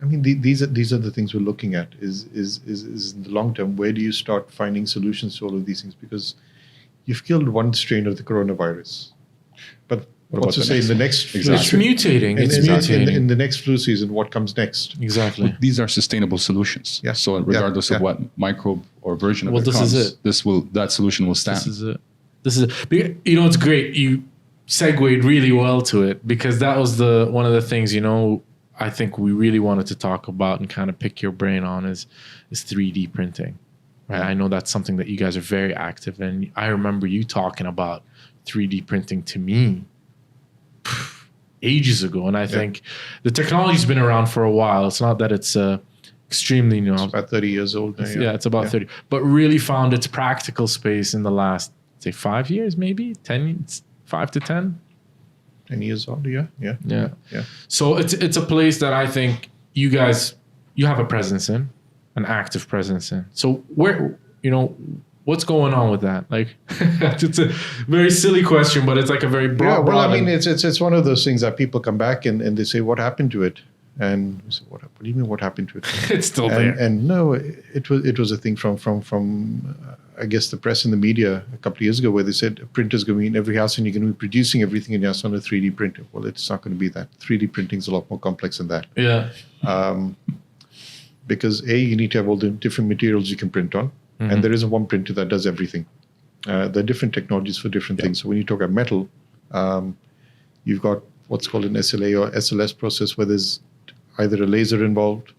I mean, these are the things we're looking at. Is in the long term, where do you start finding solutions to all of these things? Because you've killed one strain of the coronavirus, but what's to say in the next flu It's mutating. It's mutating. In the next flu season, what comes next? Exactly. But these are sustainable solutions. Yeah. So regardless of what microbe or version of it comes, is it. That solution will stand. This is it. It's great. You segued really well to it, because that was one of the things, I think we really wanted to talk about and kind of pick your brain on is 3D printing. Right? I know that's something that you guys are very active in. I remember you talking about 3D printing to me ages ago, and I think the technology's been around for a while. It's not that it's extremely new. It's about 30 years old now. It's about 30, but really found its practical space in the last, say, 5 years, maybe 10, 5 to 10. 10 years old, yeah. So it's a place that I think you guys, you have a presence in, an active presence in. So What's going on with that? Like, it's a very silly question, but it's like a very broad. Yeah, well, I mean, it's one of those things that people come back and they say, "What happened to it?" And we say, "What do you mean? What happened to it?" It's still there. And no, it was a thing from I guess the press and the media a couple of years ago, where they said a printer's going to be in every house and you're going to be producing everything in your house on a 3D printer. Well, it's not going to be that. 3D printing is a lot more complex than that. Yeah. Because you need to have all the different materials you can print on, and there isn't one printer that does everything. There are different technologies for different things. So when you talk about metal, you've got what's called an SLA or SLS process, where there's either a laser involved,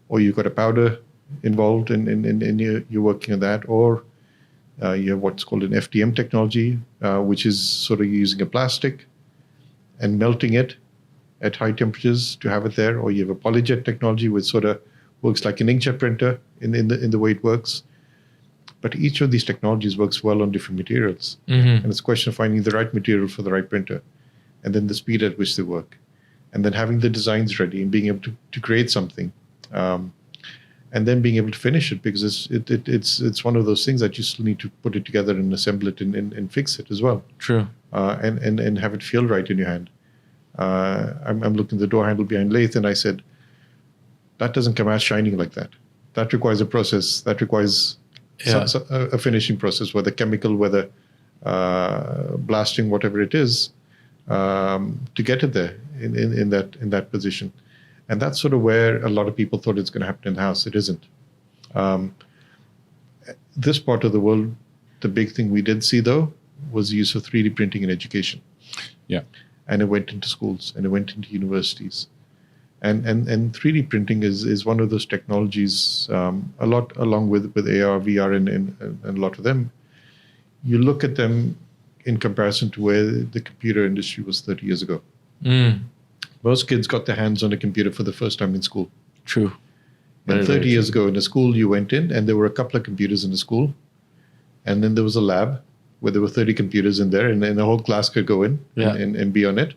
or you've got a powder involved, and you're working on that, or you have what's called an FDM technology, which is sort of using a plastic and melting it at high temperatures to have it there, or you have a polyjet technology, which sort of works like an inkjet printer in the way it works. But each of these technologies works well on different materials. And it's a question of finding the right material for the right printer, and then the speed at which they work, and then having the designs ready and being able to create something, and then being able to finish it, because it's one of those things that you still need to put it together and assemble it and fix it as well. True. And have it feel right in your hand. I'm looking at the door handle behind lathe, and I said, that doesn't come out shining like that. That requires a process. That requires a finishing process, whether chemical, whether blasting, whatever it is, to get it there in that position. And that's sort of where a lot of people thought it's going to happen in the house. It isn't. This part of the world, the big thing we did see, though, was the use of 3D printing in education. Yeah. And it went into schools, and it went into universities. And 3D printing is one of those technologies, a lot along with AR, VR, and a lot of them. You look at them in comparison to where the computer industry was 30 years ago. Most kids got their hands on a computer for the first time in school. True. And 30 years ago in a school, you went in and there were a couple of computers in the school. And then there was a lab where there were 30 computers in there, and a whole class could go in and be on it.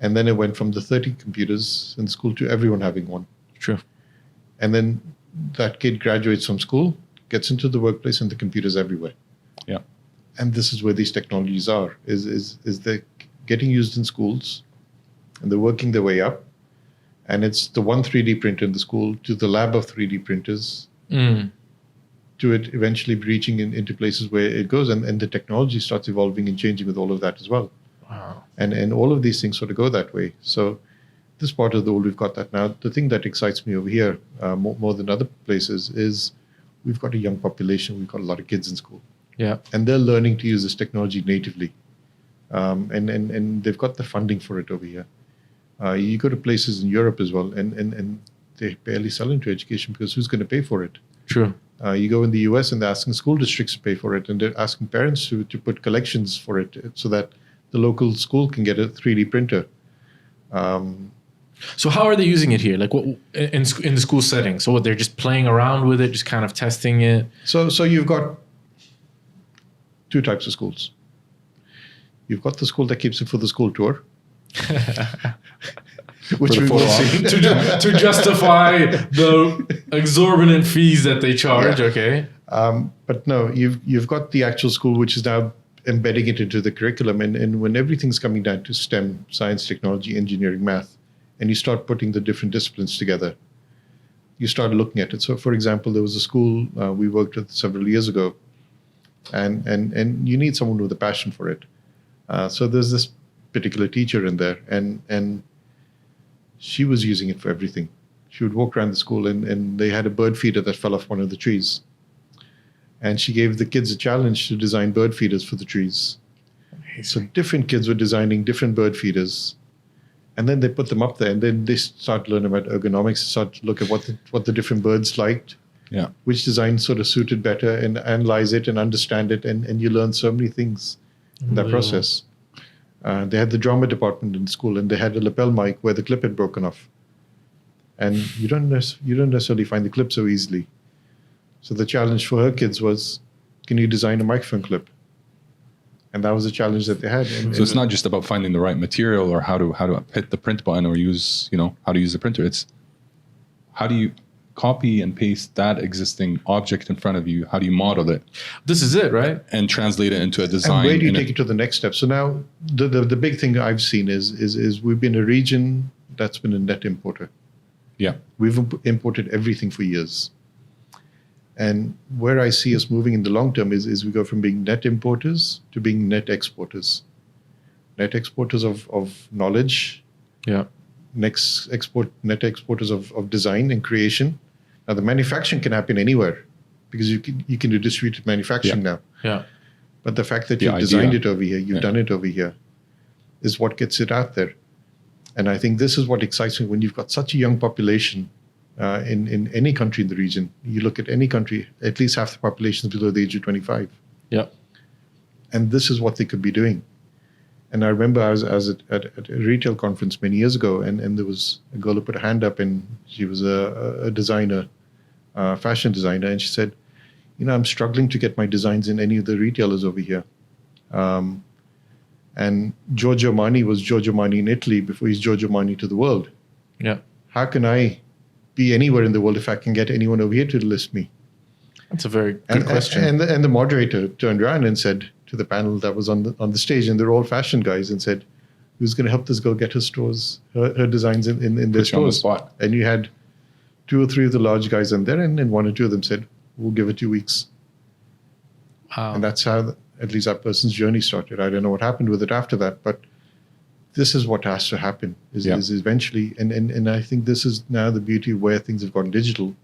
And then it went from the 30 computers in school to everyone having one. True. And then that kid graduates from school, gets into the workplace, and the computer's everywhere. Yeah. And this is where these technologies are, is they're getting used in schools, and they're working their way up. And it's the one 3D printer in the school to the lab of 3D printers, to it eventually reaching into places where it goes. And the technology starts evolving and changing with all of that as well. Wow. And all of these things sort of go that way. So this part of the world, we've got that now. The thing that excites me over here more than other places is we've got a young population. We've got a lot of kids in school. Yeah. And they're learning to use this technology natively. And they've got the funding for it over here. You go to places in Europe as well, and they barely sell into education because who's going to pay for it? True. You go in the US and they're asking school districts to pay for it, and they're asking parents to put collections for it so that the local school can get a 3D printer. So how are they using it here? Like what in the school setting? So what, they're just playing around with it, just kind of testing it? So you've got two types of schools. You've got the school that keeps it for the school tour. Which we will see. to justify the exorbitant fees that they charge. Yeah. Okay. But no, you've got the actual school, which is now embedding it into the curriculum. And when everything's coming down to STEM, science, technology, engineering, math, and you start putting the different disciplines together, you start looking at it. So, for example, there was a school we worked with several years ago, and you need someone with a passion for it. So there's this particular teacher in there, and she was using it for everything. She would walk around the school, and they had a bird feeder that fell off one of the trees. And she gave the kids a challenge to design bird feeders for the trees. Amazing. So different kids were designing different bird feeders. And then they put them up there, and then they start to learn about ergonomics, start to look at what the different birds liked, which design sort of suited better, and analyze it and understand it. And you learn so many things in that process. They had the drama department in school, and they had a lapel mic where the clip had broken off. And you don't necessarily find the clip so easily. So the challenge for her kids was, can you design a microphone clip? And that was a challenge that they had. So it's not just about finding the right material or how to hit the print button or use, how to use the printer. It's how do you copy and paste that existing object in front of you? How do you model it? This is it, right? And translate it into a design. And where do you take it to the next step? So now the big thing I've seen is we've been a region that's been a net importer. Yeah. We've imported everything for years. And where I see us moving in the long term is we go from being net importers to being net exporters. Net exporters of knowledge. Yeah. Net exporters of design and creation. Now the manufacturing can happen anywhere because you can do distributed manufacturing now. Yeah. But the fact that you've designed it over here, you've done it over here, is what gets it out there. And I think this is what excites me when you've got such a young population in any country in the region. You look at any country, at least half the population is below the age of 25. Yeah. And this is what they could be doing. And I remember I was at a retail conference many years ago, and there was a girl who put a hand up, and she was a designer, fashion designer, and she said, I'm struggling to get my designs in any of the retailers over here. And Giorgio Armani was Giorgio Armani in Italy before he's Giorgio Armani to the world. Yeah. How can I be anywhere in the world if I can get anyone over here to list me? That's a very good question. And the moderator turned around and said to the panel that was on the stage, and they're all fashion guys, and said, who's going to help this girl get her stores, her designs in their stores? And you had 2 or 3 of the large guys in there, and then 1 or 2 of them said, we'll give it 2 weeks. Wow. And that's how at least that person's journey started. I don't know what happened with it after that, but this is what has to happen is eventually. And I think this is now the beauty of where things have gone digital.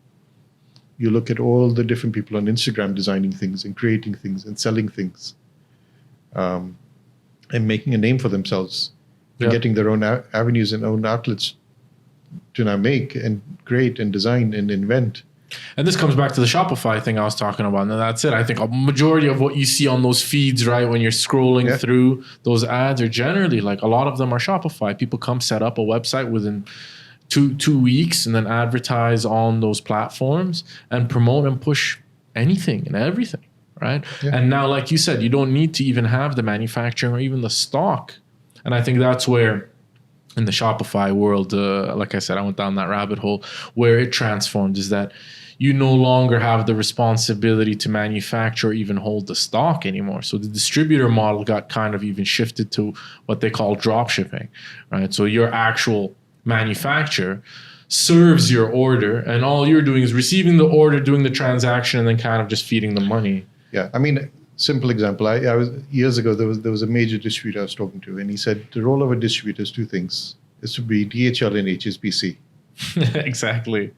You look at all the different people on Instagram designing things and creating things and selling things, and making a name for themselves, and getting their own avenues and own outlets to now make and create and design and invent. And this comes back to the Shopify thing I was talking about. And that's it. I think a majority of what you see on those feeds, right, when you're scrolling through those ads are generally like a lot of them are Shopify. People come set up a website within two weeks and then advertise on those platforms and promote and push anything and everything, right? Yeah. And now, like you said, you don't need to even have the manufacturing or even the stock. And I think that's where in the Shopify world, like I said, I went down that rabbit hole where it transformed is that you no longer have the responsibility to manufacture or even hold the stock anymore. So the distributor model got kind of even shifted to what they call dropshipping, right? So your actual manufacturer serves your order and all you're doing is receiving the order, doing the transaction, and then kind of just feeding the money. Yeah, I mean, simple example. I was years ago. There was a major distributor I was talking to, and he said the role of a distributor is 2 things: is to be DHL and HSBC. Exactly.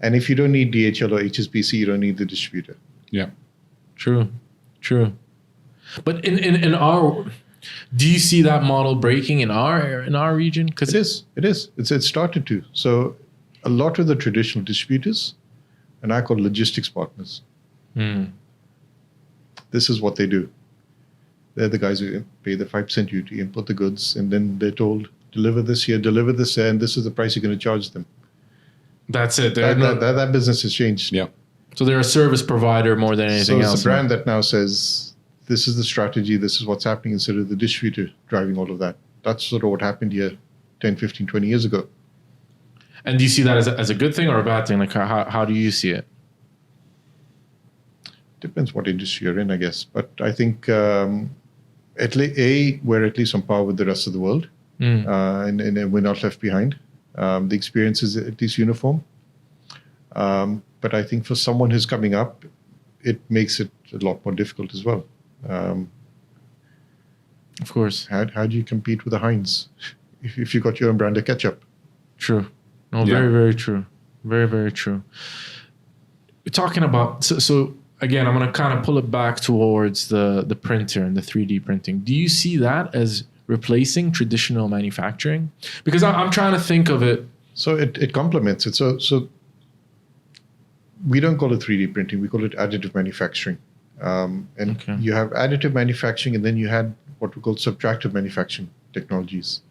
And if you don't need DHL or HSBC, you don't need the distributor. Yeah, true. But in our, do you see that model breaking in our region? Because it is. It's started to. So a lot of the traditional distributors, and I call logistics partners. This is what they do. They're the guys who pay the 5% duty, import the goods, and then they're told, deliver this here, deliver this there, and this is the price you're going to charge them. That's it. That business has changed. Yeah. So they're a service provider more than anything else. So it's a brand that now says, this is the strategy, this is what's happening, instead of the distributor driving all of that. That's sort of what happened here 10, 15, 20 years ago. And do you see that as a good thing or a bad thing? Like, how do you see it? Depends what industry you're in, I guess. But I think, we're at least on par with the rest of the world. And we're not left behind. The experience is at least uniform. But I think for someone who's coming up, it makes it a lot more difficult as well. Of course. How do you compete with the Heinz if you got your own brand of ketchup? True. No, very, very true. Very, very true. We're talking about, so again, I'm going to kind of pull it back towards the printer and the 3D printing. Do you see that as replacing traditional manufacturing? Because I'm trying to think of it. So it complements it. So we don't call it 3D printing. We call it additive manufacturing. You have additive manufacturing, and then you had what we call subtractive manufacturing technologies.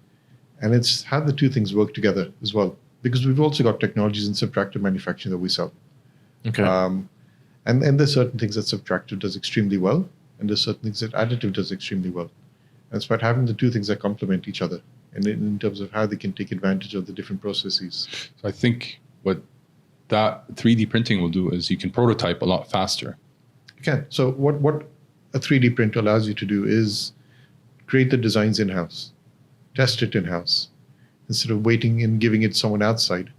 And it's how the 2 things work together as well. Because we've also got technologies in subtractive manufacturing that we sell. Okay. And there's certain things that subtractive does extremely well, and there's certain things that additive does extremely well. And it's about having the 2 things that complement each other, and in terms of how they can take advantage of the different processes. So I think what that 3D printing will do is you can prototype a lot faster. You can. So what a 3D printer allows you to do is create the designs in-house, test it in-house, instead of waiting and giving it to someone outside.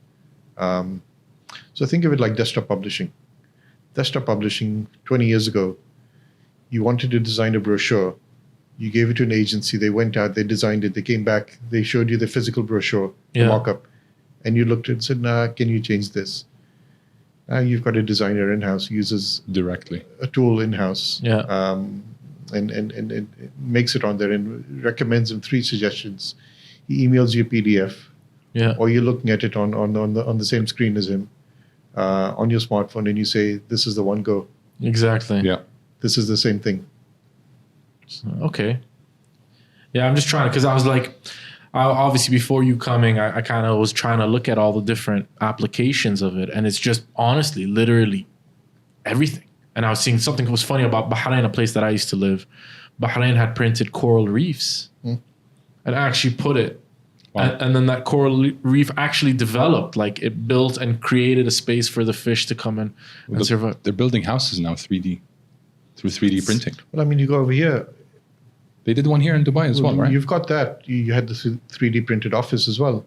So think of it like desktop publishing. Desktop publishing 20 years ago, you wanted to design a brochure. You gave it to an agency. They went out, they designed it. They came back. They showed you the physical brochure, the mock-up. And you looked at it and said, nah, can you change this? Now you've got a designer in-house who uses directly a tool in-house. And makes it on there and recommends him 3 suggestions. He emails you a PDF. Or you're looking at it on the same screen as him on your smartphone, and you say, this is the one, go. Exactly. Yeah. This is the same thing. Okay. Yeah, I'm just trying to, because I was like, obviously before you coming, I kind of was trying to look at all the different applications of it. And it's just honestly, literally everything. And I was seeing something that was funny about Bahrain, a place that I used to live. Bahrain had printed coral reefs and actually put it. Wow. And then that coral reef actually developed, like it built and created a space for the fish to come in and survive. They're building houses now 3D, through 3D printing. Well, I mean, you go over here. They did one here in Dubai as well, right? You've got that. You had the 3D printed office as well.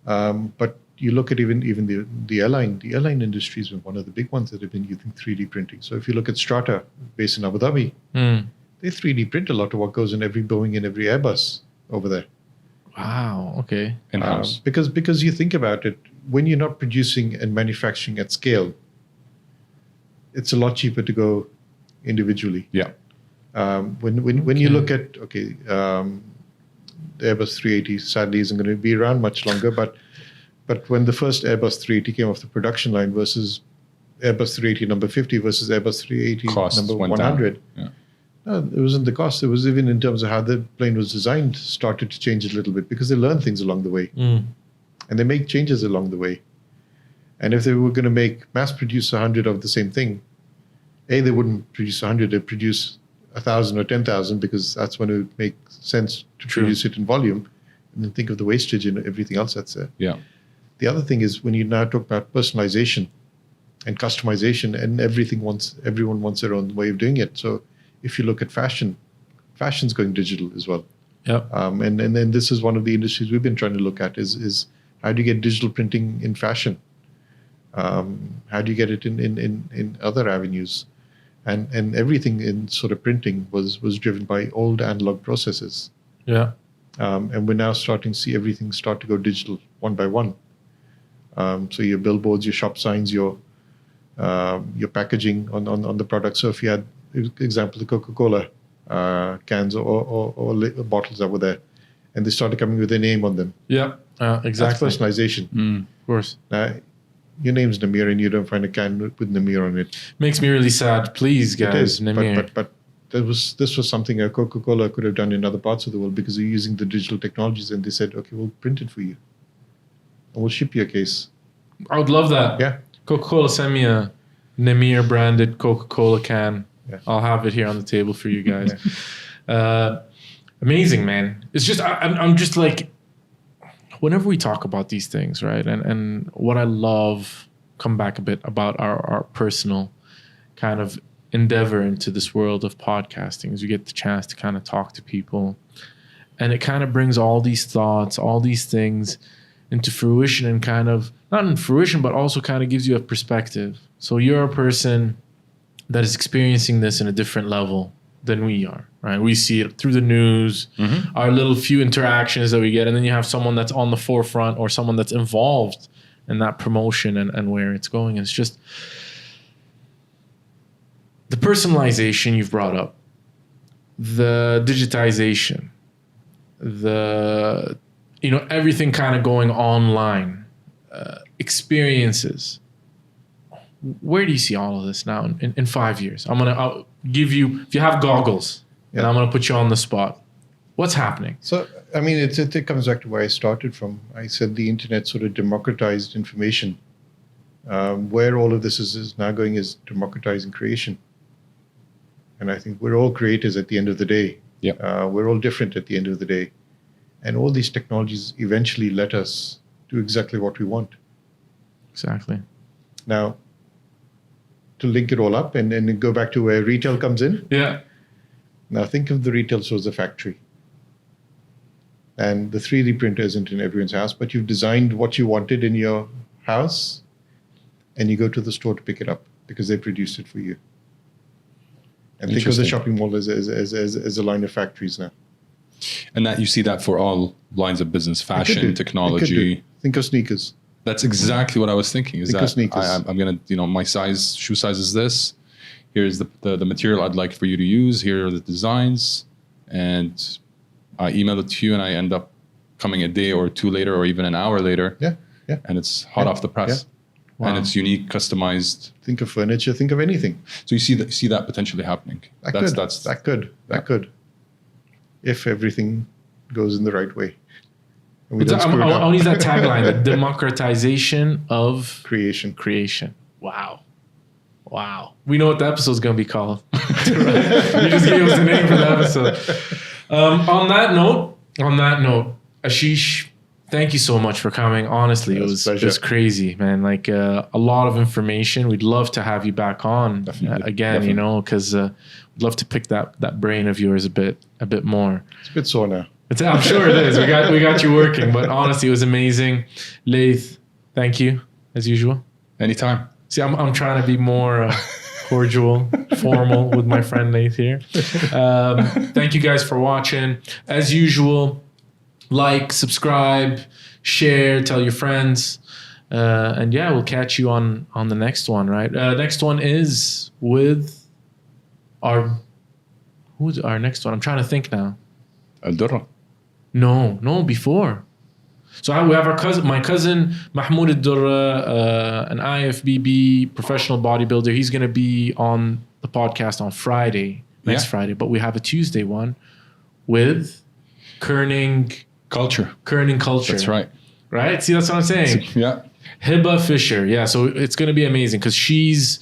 But you look at even the airline. The airline industry has been one of the big ones that have been using 3D printing. So if you look at Strata, based in Abu Dhabi, they 3D print a lot of what goes in every Boeing and every Airbus over there. Wow. Okay. In-house. Because you think about it, when you're not producing and manufacturing at scale, it's a lot cheaper to go individually. Yeah. When you look at the Airbus 380 sadly isn't going to be around much longer, but when the first Airbus 380 came off the production line versus Airbus 380 number 50 versus Airbus 380 Costs number went 100. Yeah. No, it wasn't the cost. It was even in terms of how the plane was designed started to change a little bit because they learn things along the way. And they make changes along the way. And if they were going to mass produce 100 of the same thing, they wouldn't produce 100, they'd produce 1,000 or 10,000 because that's when it would make sense to produce it in volume. And then think of the wastage and everything else that's there. Yeah. The other thing is when you now talk about personalization and customization, and everyone wants their own way of doing it. So if you look at fashion's going digital as well. Yeah. And then this is one of the industries we've been trying to look at is how do you get digital printing in fashion? How do you get it in other avenues? And everything in sort of printing was driven by old analog processes. Yeah. And we're now starting to see everything start to go digital one by one. So your billboards, your shop signs, your packaging on the product. So if you had, example, the Coca-Cola cans or bottles that were there, and they started coming with a name on them. Yeah, exactly. That's personalization. Of course. Now, your name's Namir, and you don't find a can with Namir on it. Makes me really sad. Please, guys, it is, Namir. But this was something a Coca-Cola could have done in other parts of the world because they're using the digital technologies, and they said, okay, we'll print it for you, and we'll ship you a case. I would love that. Yeah. Coca-Cola, send me a Namir branded Coca-Cola can. Yeah. I'll have it here on the table for you guys. Amazing, man. It's just, I'm just like, whenever we talk about these things, right? And what I love, come back a bit about our personal kind of endeavor into this world of podcasting is we get the chance to kind of talk to people. And it kind of brings all these thoughts, all these things into fruition and kind of, not in fruition, but also kind of gives you a perspective. So you're a person that is experiencing this in a different level than we are, right? We see it through the news, our little few interactions that we get, and then you have someone that's on the forefront or someone that's involved in that promotion and where it's going. It's just the personalization you've brought up, the digitization, the, everything kind of going online, experiences. Where do you see all of this now in 5 years? I'll give you, if you have goggles, and I'm going to put you on the spot. What's happening? So, I mean, it comes back to where I started from. I said the internet sort of democratized information. Where all of this is now going is democratizing creation. And I think we're all creators at the end of the day. Yeah. We're all different at the end of the day. And all these technologies eventually let us do exactly what we want. Exactly. Now, to link it all up and go back to where retail comes in. Yeah. Now think of the retail store as a factory. And the 3D printer isn't in everyone's house, but you've designed what you wanted in your house, and you go to the store to pick it up because they produced it for you. And think of the shopping mall as a line of factories now. And that you see that for all lines of business, fashion, technology. Think of sneakers. That's exactly what I was thinking. Think of sneakers. I'm gonna, my shoe size is this. Here's the material I'd like for you to use. Here are the designs, and I email it to you, and I end up coming a day or two later, or even an hour later. Yeah. And it's hot off the press. Wow. And it's unique, customized. Think of furniture. Think of anything. So you see that potentially happening. That could, if everything goes in the right way. I'll use that tagline: the democratization of creation. Wow. We know what the episode's going to be called. You just gave us the name for the episode. On that note, Ashish, thank you so much for coming. Honestly, it was crazy, man. Like a lot of information. We'd love to have you back on again, because we'd love to pick that brain of yours a bit more. It's a bit sore now. I'm sure it is. We got you working, but honestly, it was amazing. Laith, thank you as usual. Anytime. See, I'm trying to be more cordial, formal with my friend Laith here. Thank you guys for watching. As usual, like, subscribe, share, tell your friends, and we'll catch you on the next one. Right? Next one is with who's our next one? I'm trying to think now. Al-Durra. No, before. So we have my cousin Mahmoud Al-Durra, an IFBB professional bodybuilder. He's going to be on the podcast on next Friday, but we have a Tuesday one with Kerning Culture. That's right. Right? See, that's what I'm saying. Yeah. Hiba Fisher. Yeah, so it's going to be amazing because she's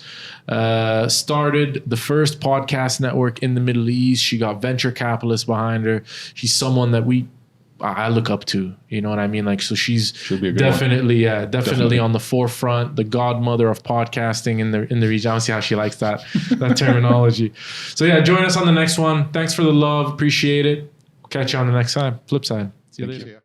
started the first podcast network in the Middle East. She got venture capitalists behind her. She's someone that I look up to, you know what I mean? Like, so she's definitely on the forefront, the godmother of podcasting in the region. I don't see how she likes that terminology. So join us on the next one. Thanks for the love. Appreciate it. Catch you on the next side. Flip side. See you later.